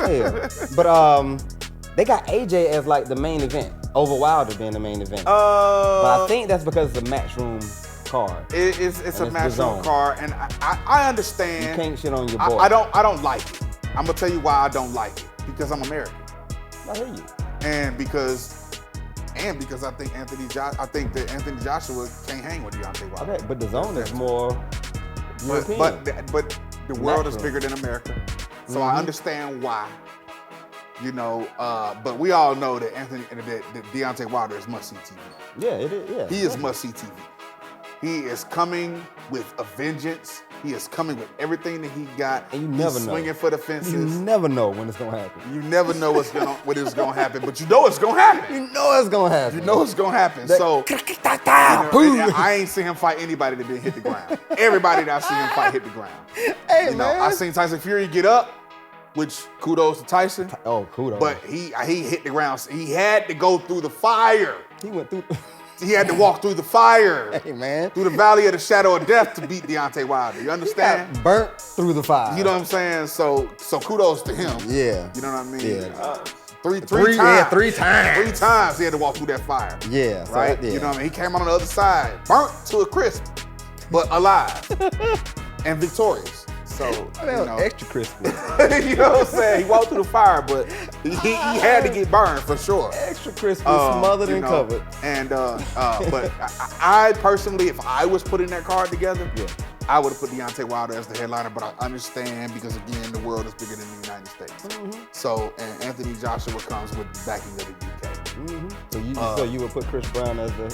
Yeah. But they got AJ as like the main event over Wilder being the main event. But I think that's because it's a matchroom card. It's a matchroom card, and I understand. You can't shit on your boy. I don't like it. I'm gonna tell you why I don't like it. Because I'm American. I hear you. And because I think that Anthony Joshua can't hang with Deontay Wilder. Okay, but the zone is more European. But the world is bigger than America, so I understand why. You know, but we all know that that Deontay Wilder is must-see TV. Yeah, it is. Yeah, He is must-see TV. He is coming with a vengeance. He is coming with everything that he got. And you never He's know. swinging for the fences. You never know when it's gonna happen. You never know what is gonna happen, but you know it's gonna happen. You know it's gonna happen. You know it's gonna happen. So and I ain't seen him fight anybody that didn't hit the ground. Everybody that I seen him fight hit the ground. Hey, You know, man. I seen Tyson Fury get up, which kudos to Tyson. Oh, kudos. But he hit the ground. He had to go through the fire. He went through. He had to walk through the fire. Hey, man. Through the valley of the shadow of death to beat Deontay Wilder. You understand? Got burnt through the fire. You know what I'm saying? So kudos to him. Yeah. You know what I mean? Yeah. Three Three times. 3 times. 3 times he had to walk through that fire. Yeah. So, Right? yeah. You know what I mean? He came on the other side, burnt to a crisp, but alive and victorious. So, you know, extra crispy. you know what I'm saying? He walked through the fire, but he had to get burned for sure. Extra crispy, smothered You and know, covered. And but I personally, if I was putting that card together, I would have put Deontay Wilder as the headliner. But I understand because again, the world is bigger than the United States. So, and Anthony Joshua comes with the backing of the UK. So you would put Chris Brown as the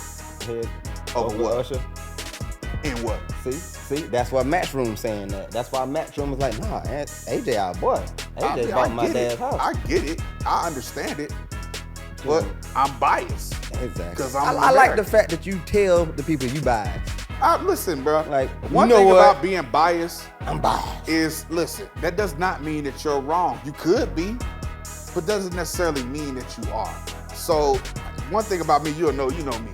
head Over what? Usher? In what? See, that's why Matchroom saying that. That's why Matchroom was like, nah, AJ our boy. AJ bought my dad's house. I get it. I understand it. But I'm biased. Exactly. Because I'm I like the fact that you tell the people you biased. Listen, bro. Like, one you know thing what? about being biased I'm biased. is, listen, that does not mean that you're wrong. You could be, but doesn't necessarily mean that you are. So, one thing about me, you know me.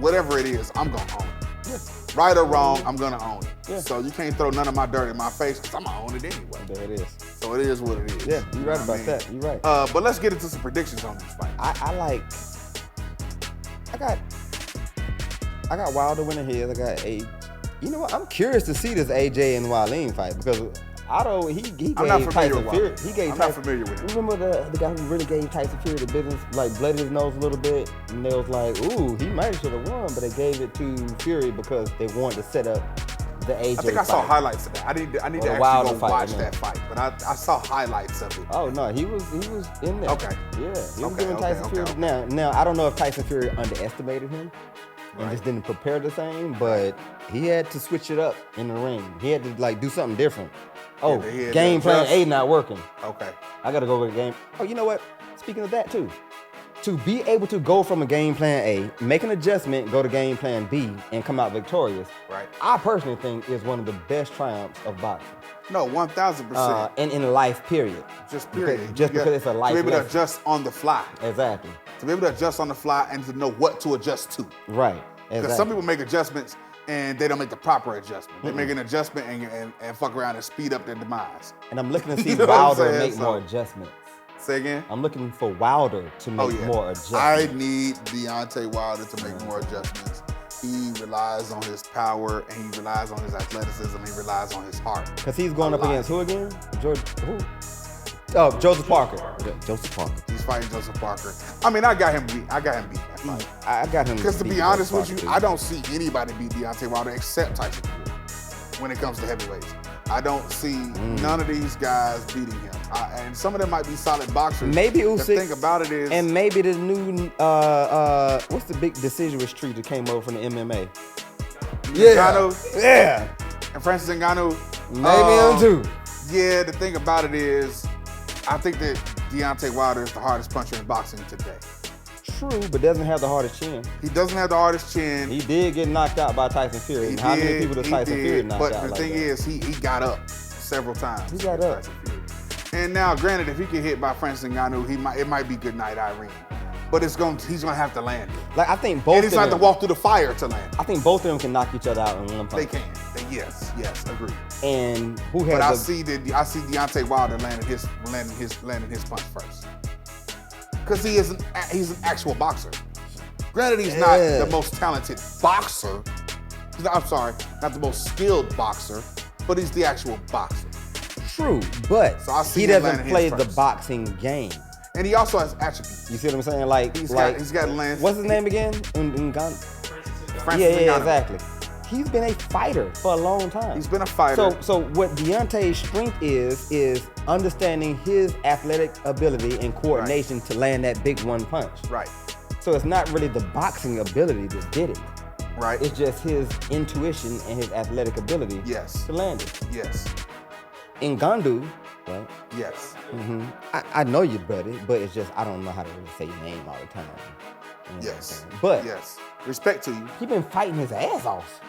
Whatever it is, I'm gonna own it. Right or wrong, I'm gonna own it. Yeah. So you can't throw none of my dirt in my face because I'm gonna own it anyway. There it is. So it is what it is. Yeah, you're right You know what about I mean? that. You're right. But let's get into some predictions on this fight. I got Wilder winning his. I got A. You know what? I'm curious to see this AJ and Wallin fight because Otto, he gave I'm not familiar Tyson with Fury. Wilder. He gave I'm Tyson, not familiar with him. Remember the guy who really gave Tyson Fury the business, like blooded his nose a little bit, and they was like, ooh, he might should have won, but they gave it to Fury because they wanted to set up the AJ I think I saw highlights of that. I need to actually Wilder go fight, watch man. that fight, but I saw highlights of it. Oh no, he was in there. Okay. Yeah, he was Okay, giving Tyson okay, Fury. okay. Now I don't know if Tyson Fury underestimated him and just didn't prepare the same, but he had to switch it up in the ring. He had to like do something different. Oh, he had game to plan adjust. A not working. Okay. I gotta go with the game. Oh, you know what? Speaking of that too, to be able to go from a game plan A, make an adjustment, go to game plan B, and come out victorious, Right. I personally think is one of the best triumphs of boxing. No, 1,000%. And in life, period. Just period. Because it's a life To be able to lesson. adjust on the fly. Exactly. To be able to adjust on the fly and to know what to adjust to. Right. Because Exactly. some people make adjustments and they don't make the proper adjustment. They make an adjustment and fuck around and speed up their demise. And I'm looking to see You know what I'm Wilder saying? make So- more adjustments. Say again? I'm looking for Wilder to make more adjustments. I need Deontay Wilder to make more adjustments. He relies on his power and he relies on his athleticism. He relies on his heart. Because he's going A up lot. against who again? Who? Oh, Joseph Parker. Joseph Parker. He's fighting Joseph Parker. I mean, I got him beat in that fight. I got him. Because to beat be honest with Joseph you, Parker, I don't see anybody beat Deontay Wilder except Tyson Fury when it comes to heavyweights. I don't see none of these guys beating him. And some of them might be solid boxers. Maybe The Usyk. thing about it is, And maybe the new, what's the big deciduous tree that came over from the MMA? Ngannou Yeah. and Francis Ngannou. Maybe him too. Yeah, the thing about it is, I think that Deontay Wilder is the hardest puncher in boxing today. True, but doesn't have the hardest chin. He doesn't have the hardest chin. He did get knocked out by Tyson Fury. He And how many did, people does he Tyson did, Fury knock but out the like thing that? is, he got up several times. He got with up. Tyson Fury. And now, granted, if he get hit by Francis Ngannou, it might be good night, Irene. But he's gonna have to land it. Like I think both And he's of gonna have them. to walk through the fire to land it. I think both of them can knock each other out in one They punch. can. Yes, agree. And who has But I the see Deontay Wilder landing his punch first. Because he's an actual boxer. Granted, he's not the most talented boxer. I'm sorry, not the most skilled boxer, but he's the actual boxer. true, but So I see he him doesn't landing play his the first. boxing game. And he also has attributes. You see what I'm saying? Like He's like got length. what's his name again? Ngannou. Francis Yeah, Ngannou. exactly. He's been a fighter for a long time. He's been a fighter. So what Deontay's strength is understanding his athletic ability and coordination to land that big one punch. Right. So it's not really the boxing ability that did it. Right. It's just his intuition and his athletic ability Yes. to land it. Yes. Ngannou, right? Yes. I know you, buddy, but it's just I don't know how to really say your name all the time. You know what I'm Yes. saying? But Yes. Respect to you. he been fighting his ass off.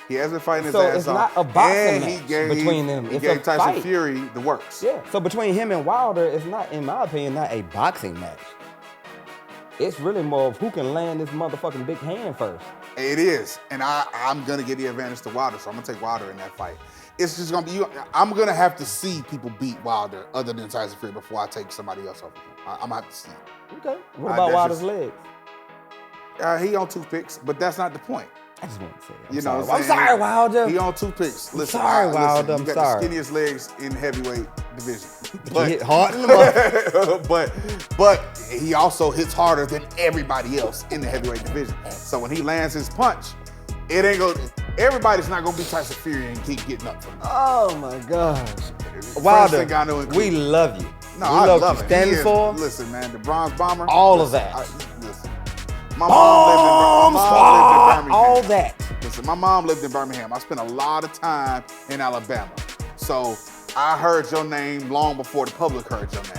He has been fighting his So ass it's off. not a boxing And match between them. He It's gave a Tyson fight. Fury the works. Yeah. So between him and Wilder, it's not, in my opinion, not a boxing match. It's really more of who can land this motherfucking big hand first. It is. And I'm going to give the advantage to Wilder, so I'm going to take Wilder in that fight. It's just going to be, I'm going to have to see people beat Wilder other than Tyson Fury before I take somebody else over him. I'm going to have to see it. Okay. What about that's Wilder's just- legs? He on toothpicks, but that's not the point. I just want to say it. You know what I'm sorry, Wilder. He on toothpicks. Listen, sorry, Wilder, you I'm got sorry. the skinniest legs in heavyweight division. He hit hard in the mouth. but he also hits harder than everybody else in the heavyweight division. So when he lands his punch, it ain't gonna. Everybody's not gonna be Tyson Fury and keep getting up from him. Oh my gosh. Wilder, Ngannou and we love you. No, we I love love you it. standing He is- for. Listen, man, the Bronze Bomber. All of listen, that. Listen, my mom lived in Birmingham. all that. Listen, my mom lived in Birmingham. I spent a lot of time in Alabama. So I heard your name long before the public heard your name.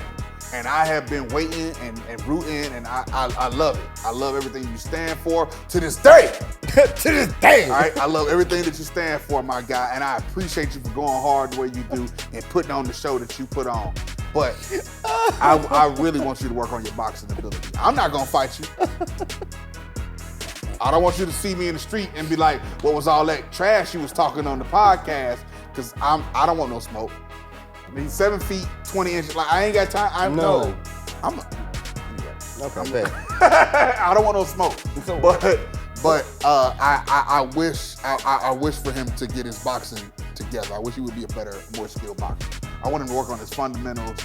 And I have been waiting and rooting, and I love it. I love everything you stand for to this day. To this day. All right, I love everything that you stand for, my guy, and I appreciate you for going hard the way you do and putting on the show that you put on. But I really want you to work on your boxing ability. I'm not gonna fight you. I don't want you to see me in the street and be like, "What was all that trash you was talking on the podcast?" Because I don't want no smoke. I mean, 7 feet, 20 inches. Like I ain't got time. Anyway. Okay, bet. I don't want no smoke. So- But I wish for him to get his boxing together. I wish he would be a better, more skilled boxer. I want him to work on his fundamentals.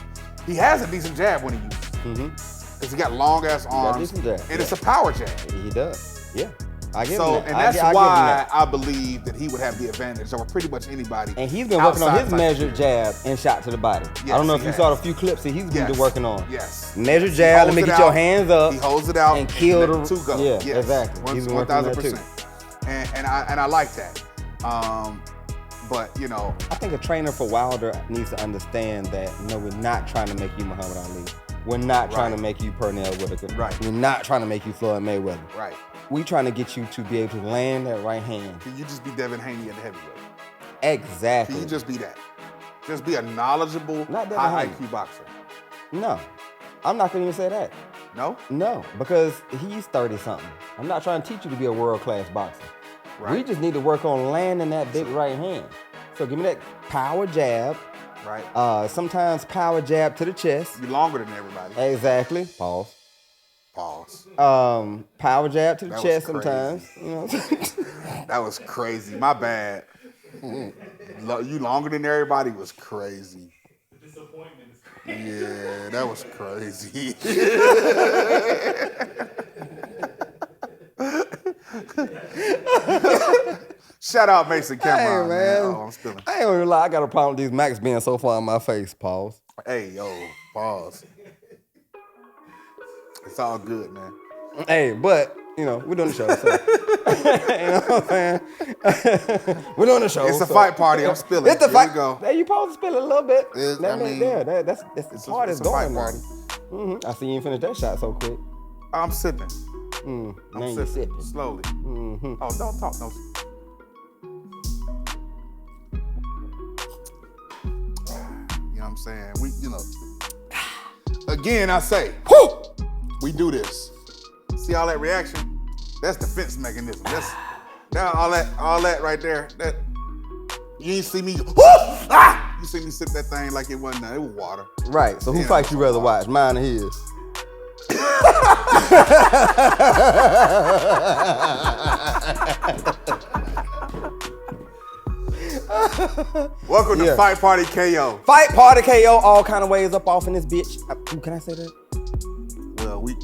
He has a decent jab when he uses it. Because he got long ass arms. decent jab, And it's a power jab. He does. Yeah. I give So, him that. and I that's give him why that. I believe that he would have the advantage over pretty much anybody. And he's been working on outside his Tyson measured Fury. jab and shot to the body. I Yes, don't know if he you saw the has. few clips that he's been Yes. working on. Yes. Measured He jab, let holds me it get your out. hands up. He holds it out and kill let the the two go. Yeah, Yes. exactly. He's been working on that too. 1000%. And I like that. But you know, I think a trainer for Wilder needs to understand that no, we're not trying to make you Muhammad Ali. We're not trying Right. to make you Pernell Whitaker. Right. We're not trying to make you Floyd Mayweather. Right. We trying to get you to be able to land that right hand. Can you just be Devin Haney at the heavyweight? Exactly. Can you just be that? Just be a knowledgeable, Not Devin high Haney. IQ boxer. No. I'm not going to even say that. No? No, because he's 30-something. I'm not trying to teach you to be a world-class boxer. Right. We just need to work on landing that big right hand. So give me that power jab. Right. Sometimes power jab to the chest. You longer than everybody. Exactly. Pause. Pause. Power jab to the That was chest crazy. sometimes. You know what I'm saying? That was crazy. My bad. You longer than everybody was crazy. The disappointment is Yeah, that was crazy. Shout out Mason Cameron, Hey, man. man. Oh, I'm spilling. I ain't gonna lie, I got a problem with these Macs being so far in my face. Pause. Hey, yo, pause. It's all good, man. Hey, but, you know, we're doing the show. So. You know what I'm saying? We're doing the show. It's a so- fight party. I'm spilling. It's the Here fight. we go. There, you supposed to spill it a little bit. It's- That I means mean, there. That's the part It's is a fight going party. on. I see you didn't finish that shot so quick. I'm sipping. Now I'm you sipping. sipping. Slowly. Mm-hmm. Oh, don't talk. No. You know what I'm saying? Again, I say, Whew! we do this. See all that reaction? That's defense mechanism. That's now all that right there. That you ain't see me. Whoo! Ah! You see me sip that thing like it wasn't nothing. It was water. Right. So who Yeah, fight you rather water. watch? Mine or his? Welcome Yeah. to Fight Party KO. Fight party KO all kind of ways up off in this bitch. Ooh, can I say that? Well, we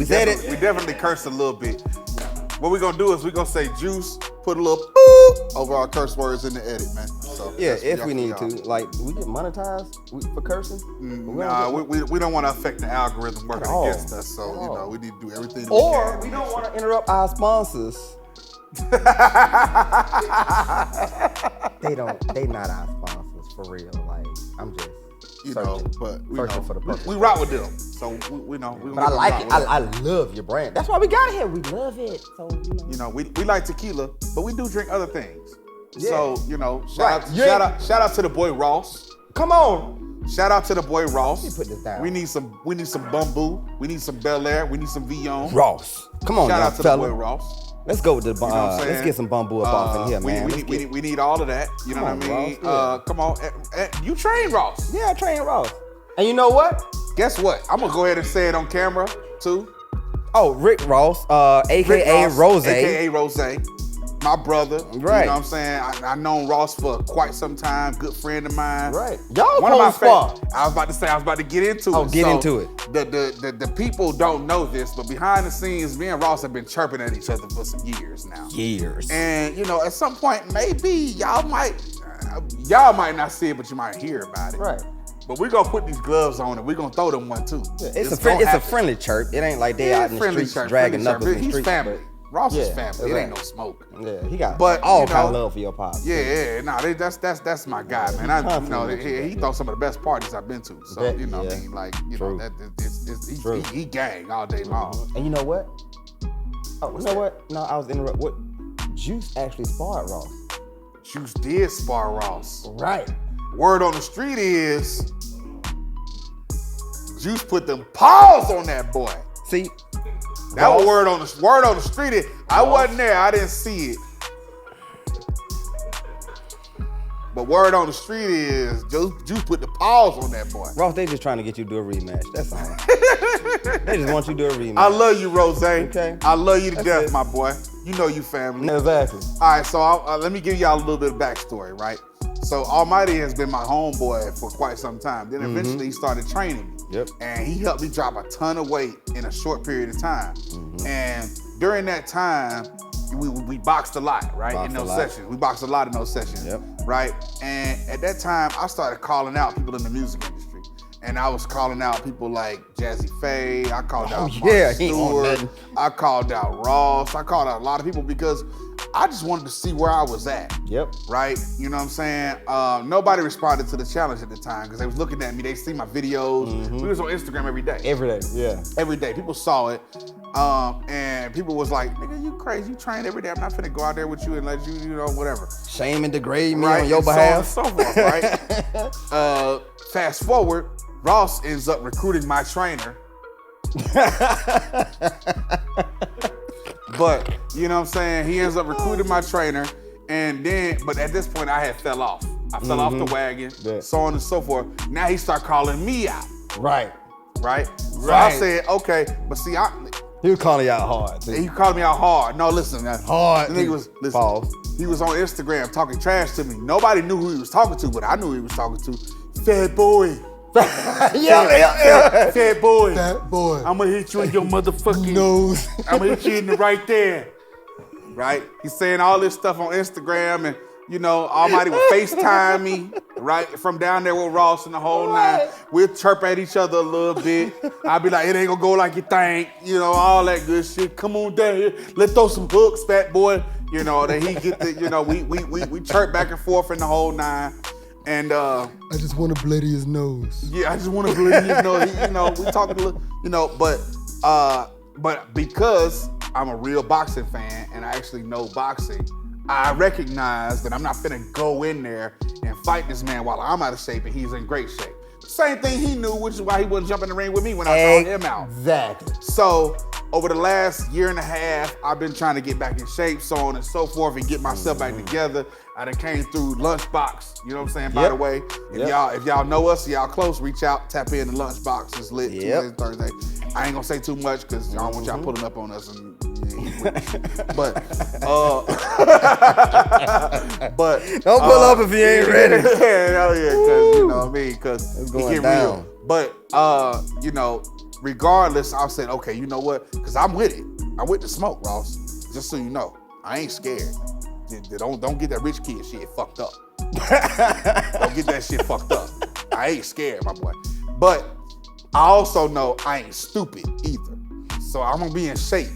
said definitely- it. We definitely cursed a little bit. What we're gonna do is we're gonna say juice, put a little boop over our curse words in the edit, man. So Yeah, that's if y'all- we need y'all. to. Like, do we get monetized for cursing? Nah, we don't want to affect the algorithm working At all. against us. So At all. we need to do everything. That Or we we can. don't want to interrupt our sponsors. They not our sponsors for real. Like, I'm just You know, searching. but we Searching know, for the purpose. we rock with them. So we know. We But I like it. rock with I them. love your brand. That's why we got here. We love it. So, you know. You know, we like tequila, but we do drink other things. Yeah. So you know, Right. shout out to the boy Ross. Come on. Shout out to the boy Ross. Let me put this down. We need some Bumbu. We need some Bel Air. We need some Villon. Ross. Come on, Shout now, out to fella. the boy Ross. Let's go with the You know what I'm let's saying? get some bamboo up off in here, man. We need all of that. You know Come what I on, mean? Ross, Come on. You train Ross. Yeah, I train Ross. And you know what? Guess what? I'm gonna go ahead and say it on camera too. Oh, Rick Ross, aka Rick Ross, Rose. AKA Rose. My brother. Right. You know what I'm saying? I known Ross for quite some time. Good friend of mine. Right. Y'all One of my co-spar. I was about to get into it. Oh, get into it. The people don't know this, but behind the scenes, me and Ross have been chirping at each other for some years now. Years. And you know, at some point, maybe y'all might not see it, but you might hear about it. Right. But we're gonna put these gloves on and we're gonna throw them one too. Yeah, It's it's gonna a happen. friendly chirp. It ain't like they Yeah, out in the friendly streets chirp, dragging friendly knuckles chirp. in the He's streets. family. Ross is Yeah, family. It right. ain't no smoke. Yeah, he got But, all you kind of know, love for your pops. That's my guy, man. Constantly He throws some of the best parties I've been to. So Bet, you know, yeah. what I mean, like you True. know, True. he gang all day long. And you know what? Oh, you know what? No, I was interrupted. What? Juice actually sparred Ross. Juice did spar Ross. Right. Word on the street is Juice put them paws on that boy. See, That was Ross- word on the street. I wasn't there. I didn't see it. But word on the street is Juice put the paws on that boy. Ross, they just trying to get you to do a rematch. That's all. They just want you to do a rematch. I love you, Rose. Okay. I love you to That's death, it. my boy. You know you family. Exactly. All right, so let me give y'all a little bit of backstory, right? So Almighty has been my homeboy for quite some time. Then eventually he started training me. Yep. And he helped me drop a ton of weight in a short period of time. And during that time, we boxed a lot, right? Boxed in a those lot. sessions. We boxed a lot in those sessions. Yep. Right? And at that time, I started calling out people in the music industry. And I was calling out people like Jazzy Faye. I called out Mark yeah, he ain't on Stewart. nothing. I called out Ross. I called out a lot of people because I just wanted to see where I was at. Yep. Right? You know what I'm saying? Nobody responded to the challenge at the time because they was looking at me. They see my videos. We was on Instagram every day. Every day, yeah. Every day. People saw it. And people was like, nigga, you crazy. You train every day. I'm not finna go out there with you and let you, you know, whatever. Shame and degrade me Right? on your And behalf. So on and so forth, right? Fast forward, Ross ends up recruiting my trainer. But, you know what I'm saying? He ends up recruiting my trainer. And then, but at this point, I had fell off. I fell off the wagon, so on and so forth. Now he start calling me out. Right. Right? So I said, okay, but see, He was calling you out hard. Too. he called me out hard. No, listen, man. Hard. The nigga was, listen, Pause. he was on Instagram talking trash to me. Nobody knew who he was talking to, but I knew who he was talking to. Fat boy. yeah. Fat boy. Fat boy. I'm gonna hit you in your motherfucking nose. I'm gonna hit you in the right there. Right? He's saying all this stuff on Instagram and, you know, Almighty would FaceTime me, right? From down there with Ross and the whole nine. We'll chirp at each other a little bit. I'll be like, it ain't gonna go like you think, you know, all that good shit. Come on down here. Let's throw some hooks, fat boy. You know, then he get the, you know, we chirp back and forth in the whole nine. And I just want to bloody his nose. yeah, I just want to believe, you know, we talking a little, you know, but because I'm a real boxing fan and I actually know boxing, I recognize that I'm not finna go in there and fight this man while I'm out of shape and he's in great shape. Same thing he knew, which is why he wouldn't jump in the ring with me when I called him out. Exactly. So over the last year and a half, I've been trying to get back in shape, so on and so forth, and get myself back together. I done came through Lunchbox, you know what I'm saying? By the way, if y'all know us, y'all close, reach out, tap in the Lunchbox. It's lit Tuesday and Thursday. I ain't gonna say too much because I don't want y'all pulling up on us and but don't pull up if you ain't ready. Hell yeah, because you know what I mean, because it's it going get down. real. But you know, regardless, I said, okay, you know what? Because I'm with it. I'm with the smoke, Ross. Just so you know, I ain't scared. Don't get that rich kid shit fucked up. Don't get that shit fucked up. I ain't scared, my boy. But I also know I ain't stupid either. So I'm gonna be in shape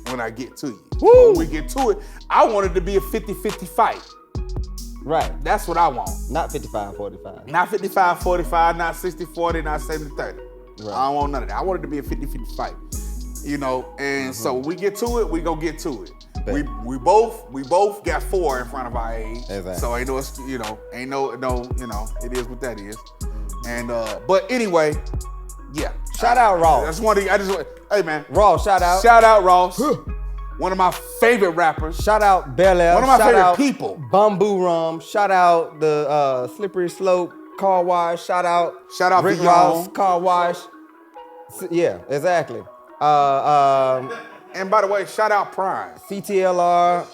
when I get to you. Woo. When we get to it, I want it to be a 50-50 fight. Right. That's what I want. Not 55-45. Not 55-45, not 60-40, not 70-30. Right. I don't want none of that. I want it to be a 50-50 fight. You know, and so when we get to it, we gonna get to it. We both got 4 in front of our age. Exactly. So ain't no, you know, it is what that is. And but anyway, yeah. Shout out Ross. That's one thing. Hey man. Ross, shout out. Shout out Ross. One of my favorite rappers. Shout out Bel Air. One of my shout favorite out people. Bamboo Rum. Shout out the Slippery Slope Car Wash. Shout out Rick Vion. Ross Car Wash. Yeah, exactly. And by the way, shout out Prime. CTLR,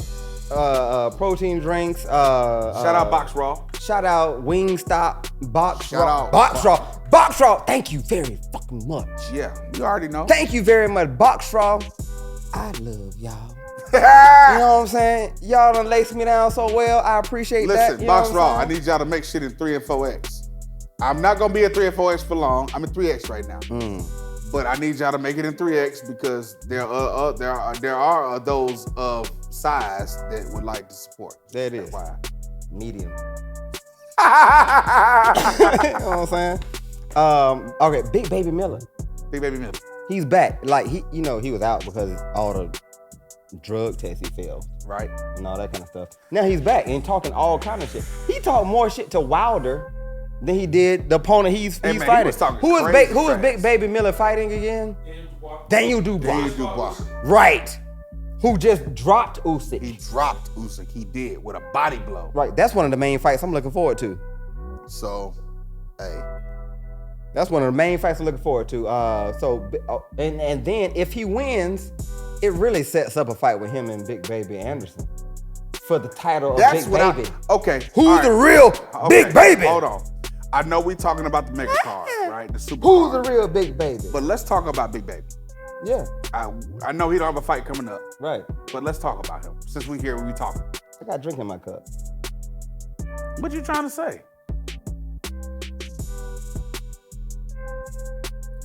protein drinks. Shout out Box Raw. Shout out Wingstop, Box Shout Raw. out Box Raw. Box Raw. Thank you very fucking much. Yeah, you already know. Thank you very much, Box Raw. I love y'all. You know what I'm saying? Y'all done laced me down so well. I appreciate that. Listen, You Box know what Raw, I'm I need y'all to make shit in 3 and 4X. I'm not gonna be at 3 and 4X for long. I'm in 3X right now. But I need y'all to make it in 3X because there are those of size that would like to support. There it is. Why? Medium. You know what I'm saying? Okay, Big Baby Miller. Big Baby Miller. He's back. Like he was out because all the drug tests he failed. Right. And all that kind of stuff. Now he's back and talking all kind of shit. He talked more shit to Wilder than he did the opponent he's man, fighting. Who is Big Baby Miller fighting again? Daniel Dubois. Right. Who just dropped Usyk. He dropped Usyk. He did with a body blow. Right. That's one of the main fights I'm looking forward to. So, hey. That's one of the main fights I'm looking forward to. And then if he wins, it really sets up a fight with him and Big Baby Anderson for the title of Big Baby. Okay. Who's the real Big Baby? Hold on. I know we talking about the mega card, right? The super Who's card. the real Big Baby? But let's talk about Big Baby. Yeah. I know he don't have a fight coming up. Right. But let's talk about him. Since we here, we talking. I got a drink in my cup. What you trying to say?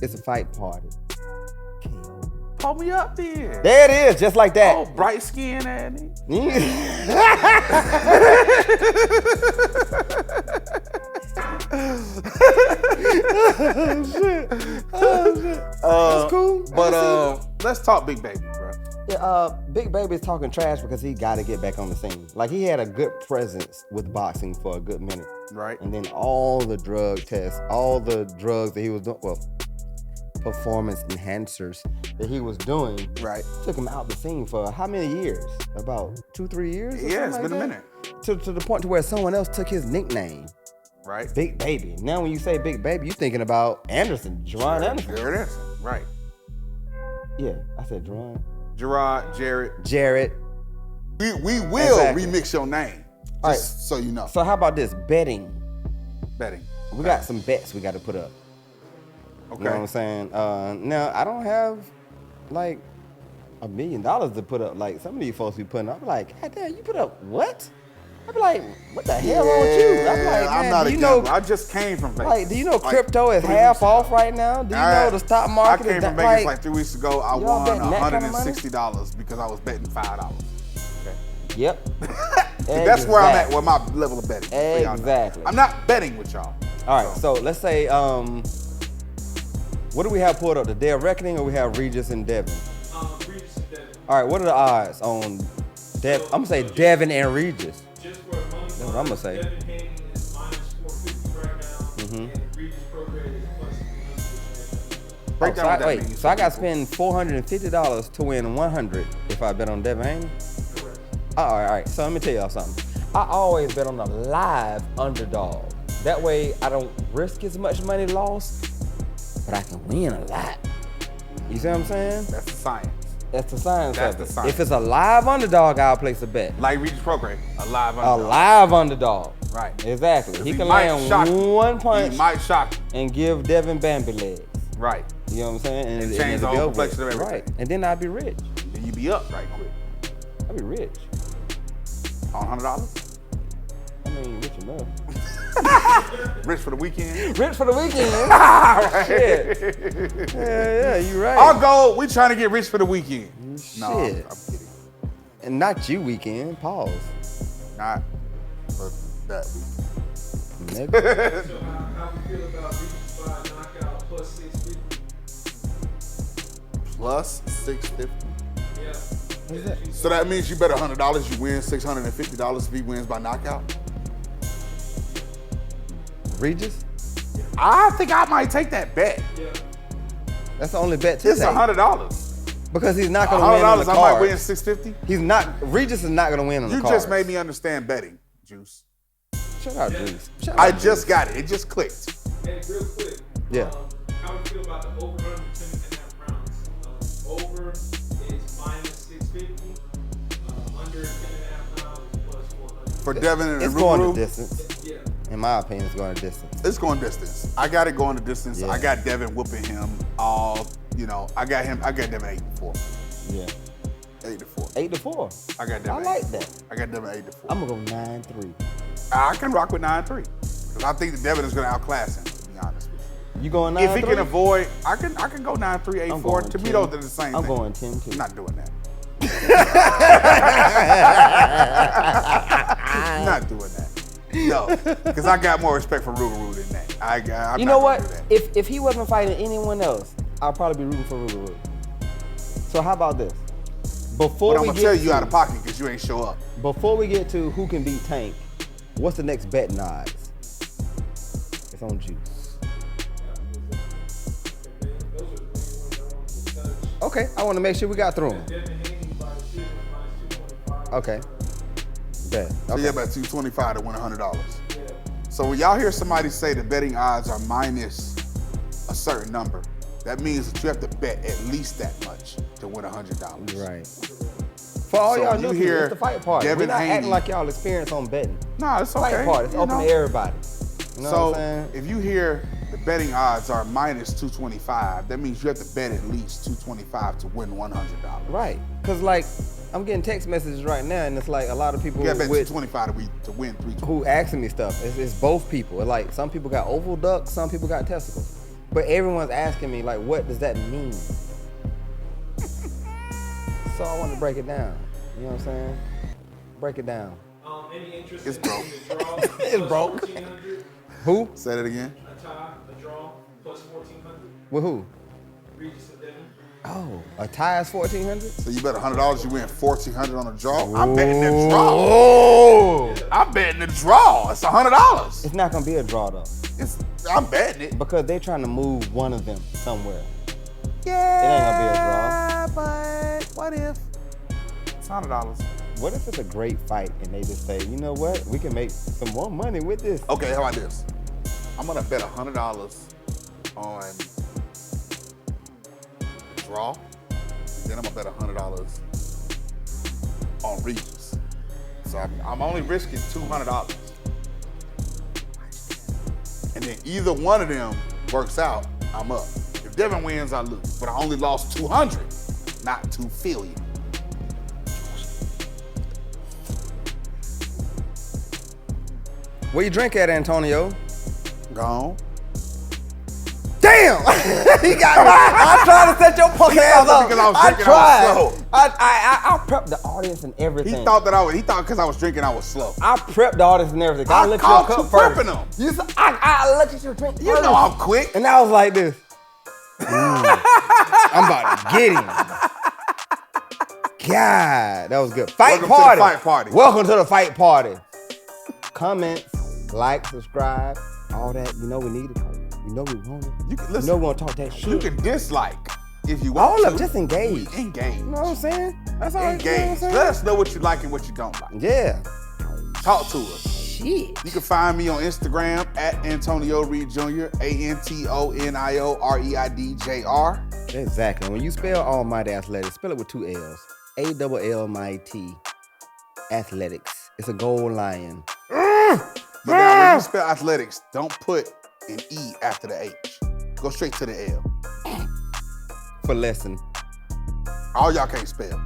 It's a fight party. KO. Pull me up then. There it is, just like that. Oh, bright skin, Annie. That's cool. But let's talk Big Baby, bro. Yeah, Big Baby's talking trash because he got to get back on the scene. Like, he had a good presence with boxing for a good minute. Right. And then all the drug tests, all the drugs that he was doing, well, performance enhancers that he was doing, Right. took him out the scene for how many years? About 2-3 years? Yeah, it's been a minute. To the point to where someone else took his nickname, Right. Big Baby. Now when you say Big Baby, you're thinking about Anderson, Jerron Anderson. Jared Anderson. Right. Yeah, I said Jerron. Gerard, Jared. We will Exactly. remix your name. All right. Just so you know. So how about this? Betting. Betting. We got some bets we got to put up. Okay. You know what I'm saying? Now, I don't have like $1 million to put up like some of these folks be putting up. I'm like, God damn, you put up what? I be like, what the hell wrong with you? I'm like, I'm man, not do a you know? gambler. I just came from Vegas. Like, do you know Like, crypto is 3 half weeks off ago. right now? Do you know the stock market I came is from that, Vegas like 3 weeks ago. I y'all won betting that kind of money? $160 because I was betting $5. Yep. That's where I'm at with my level of betting. so y'all know. Exactly. I'm not betting with y'all. All right, so let's say, what do we have pulled up? The Day of Reckoning, or we have Regis and Devin? Regis and Devin. All right, what are the odds on Dev? I'm gonna say Devin and Regis. Just for money, That's what I'm gonna say. Devin Haney is -450 right now, and Regis Prograis is +100. Break down what that wait, means. so I got to spend $450 to win 100 if I bet on Devin Haney? Correct. All right. So let me tell y'all something. I always bet on a live underdog. That way I don't risk as much money lost, but I can win a lot. You see what I'm saying? That's the science. That's the science That's of it. the science. If it's a live underdog, I'll place a bet. Like Regis Prograis, a live A underdog. live underdog. Right. Exactly. He can might land shock you. one punch He might shock you. and give Devin Bambi legs. Right. You know what I'm saying? And change it'll the be whole over with. complexion of everything. Right. And then I'd be rich. Then you be up right quick. I'd be rich. On $100? I mean, rich enough. Rich for the weekend. Rich for the weekend. Right. Shit. Yeah, you right. Our goal, we trying to get rich for the weekend. No, I'm Shit. kidding. And not you weekend. Pause. Not for that weekend. Nigga. So how we feel about Regis by knockout +650? Plus 650. Yeah. So that means you bet $100, you win $650 if he wins by knockout. Regis? I think I might take that bet. Yeah. That's the only bet to It's take. $100. Because he's not going to win on the $100, I might win card. $650. He's not. Regis is not going to win on the You card. just made me understand betting, Juice. Shut up, Juice. Shut I up, just Juice. got it. It just clicked. Hey, real quick. Yeah. How we feel about the over-under 10.5 rounds? Over is -650. Under 10.5 rounds is +400. For Devin and It's going Ruru, the distance. Yeah. In my opinion, it's going the distance. it's going distance. I got it going the distance. Yeah. I got Devin whooping him all, I got Devin 8-4. Yeah. 8-4. 8-4. I got Devin. I like that. I got Devin 8-4. I'm going to go 9-3. I can rock with 9-3. Because I think that Devin is going to outclass him, to be honest with you. You going 9-3? If he can avoid, I can go 9-3, I'm 8-4. going To me, 10. those are the same I'm thing. going 10-2. I'm not doing that. I'm not doing that. No, because I got more respect for Rougarou than that. I'm You not know gonna what? do that. If he wasn't fighting anyone else, I'd probably be rooting for Rougarou. So how about this? Before But I'm we gonna get tell you to, out of pocket because you ain't show up. before we get to who can beat Tank, what's the next betting odds? It's on Juice. Those are the main ones I want to touch. Okay, I want to make sure we got through them. Devin Haney by decision -225. Okay. Bet. So Okay. you about 225 to win $100. Yeah. So when y'all hear somebody say the betting odds are minus a certain number, that means that you have to bet at least that much to win $100. Right. For all So y'all when you new hear people, it's the fight party. We're Devin not acting Haney- like y'all experience on betting. No, it's okay. Fight party. It's you open know. to everybody. You know So what I'm saying? if you hear the betting odds are minus 225, that means you have to bet at least 225 to win $100. Right. Because, like, I'm getting text messages right now, and it's like a lot of people You got to bet with, 225 to win 320. who asking me stuff. It's both people. Like, some people got oval ducks, some people got testicles. But everyone's asking me, like, what does that mean? So I want to break it down. You know what I'm saying? Break it down. Any interest It's in broke. the draw? It's broke. 1400. Who? Say that again. A tie, a draw, plus 1400. With who? Regis and Devin. Oh, a tie is 1400. So you bet $100, you win 1400 on a draw. I'm betting the draw. Oh, I'm betting the draw. It's $100. it's not gonna be a draw though, I'm betting it. because they're trying to move one of them somewhere. Yeah. But what if it's $100? What if it's a great fight and they just say, you know what, we can make some more money with this? Okay, how about this? I'm gonna bet $100 on draw. Then I'm gonna bet $100 on Regis. So I'm only risking $200. And then either one of them works out, I'm up. If Devin wins, I lose. But I only lost 200, not 2 billion. Where you drink at, Antonio? Gone. Damn! He got me. I'm trying to set your punk He ass thought up. because I was I drinking, I was tried. slow. I prepped the audience and He everything. thought because I was drinking, I was slow. I prepped the audience and everything. I looked caught your you cup first. prepping them. You said, I looked at your drink You first. know I'm quick. And I was like this. I'm about to get him. God, that was good. Fight Welcome to the party. fight party. Welcome to the fight party. Comments, like, subscribe, all that. You know we need it. You know we want it. You can You listen. know we want to talk that shit. You can dislike if you want all to. of it, just engage. Engage. You know what I'm saying? That's all. Engage. You know what I'm saying? Let us know what you like and what you don't like. Yeah. Talk to us. Shit. You can find me on Instagram at Antonio Reid Jr. ANTONIOREIDJR. Exactly. When you spell Almighty Athletics, spell it with 2 L's. ALLMIghty Athletics. It's a gold lion. But now when you spell athletics, don't put an E after the H. Go straight to the L. For lesson. All y'all can't spell.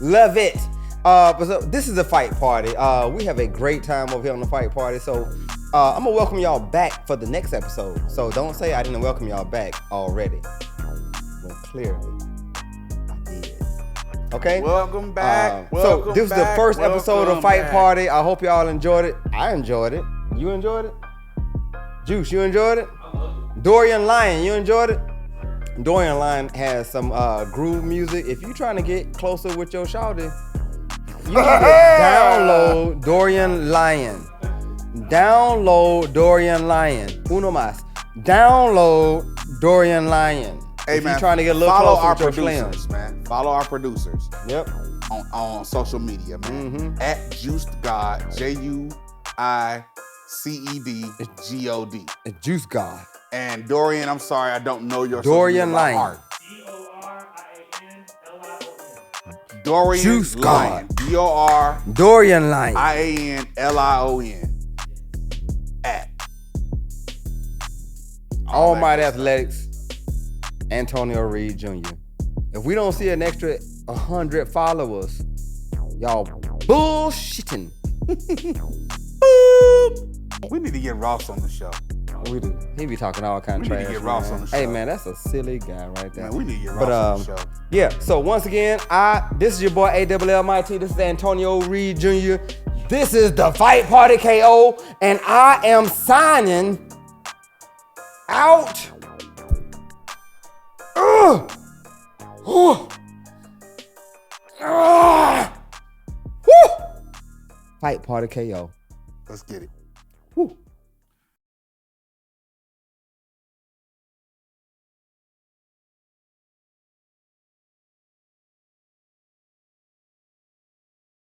Love it. But so this is a fight party. We have a great time over here on the fight party. So I'm gonna welcome y'all back for the next episode. So don't say I didn't welcome y'all back already. Well, clearly I did. Okay. Welcome back. So this is the first episode of Fight Party. I hope y'all enjoyed it. I enjoyed it. You enjoyed it? Juice, you enjoyed it? I love it. Dorian Lion, you enjoyed it? Dorian Lion has some groove music. If you're trying to get closer with your shawty, you need to download Dorian Lion. Download Dorian Lion. Uno más. Download Dorian Lion. Hey, if man, you're trying to get a little follow closer our with your producers, slim. man. Follow our producers Yep. on social media, man. Mm-hmm. At Juiced God, JUICEDGOD. It's Juice God. And Dorian, I'm sorry, I don't know your Dorian social media by Lion. heart. DORIANLION. Dorian Juice Lion. God. Dorian Lion. at Almighty Athletics, Antonio Reid Jr. If we don't see an extra 100 followers, y'all bullshitting. We need to get Ross on the show. We do. He be talking all kind of We trash. need to get Ross on the Hey show. man, that's a silly guy right there. Man, we need to get Ross But on the show. yeah. So once again, this is your boy ALLMIT. This is Antonio Reid Jr. This is the Fight Party KO, and I am signing out. Woo! Fight Party KO. Let's get it. Woo.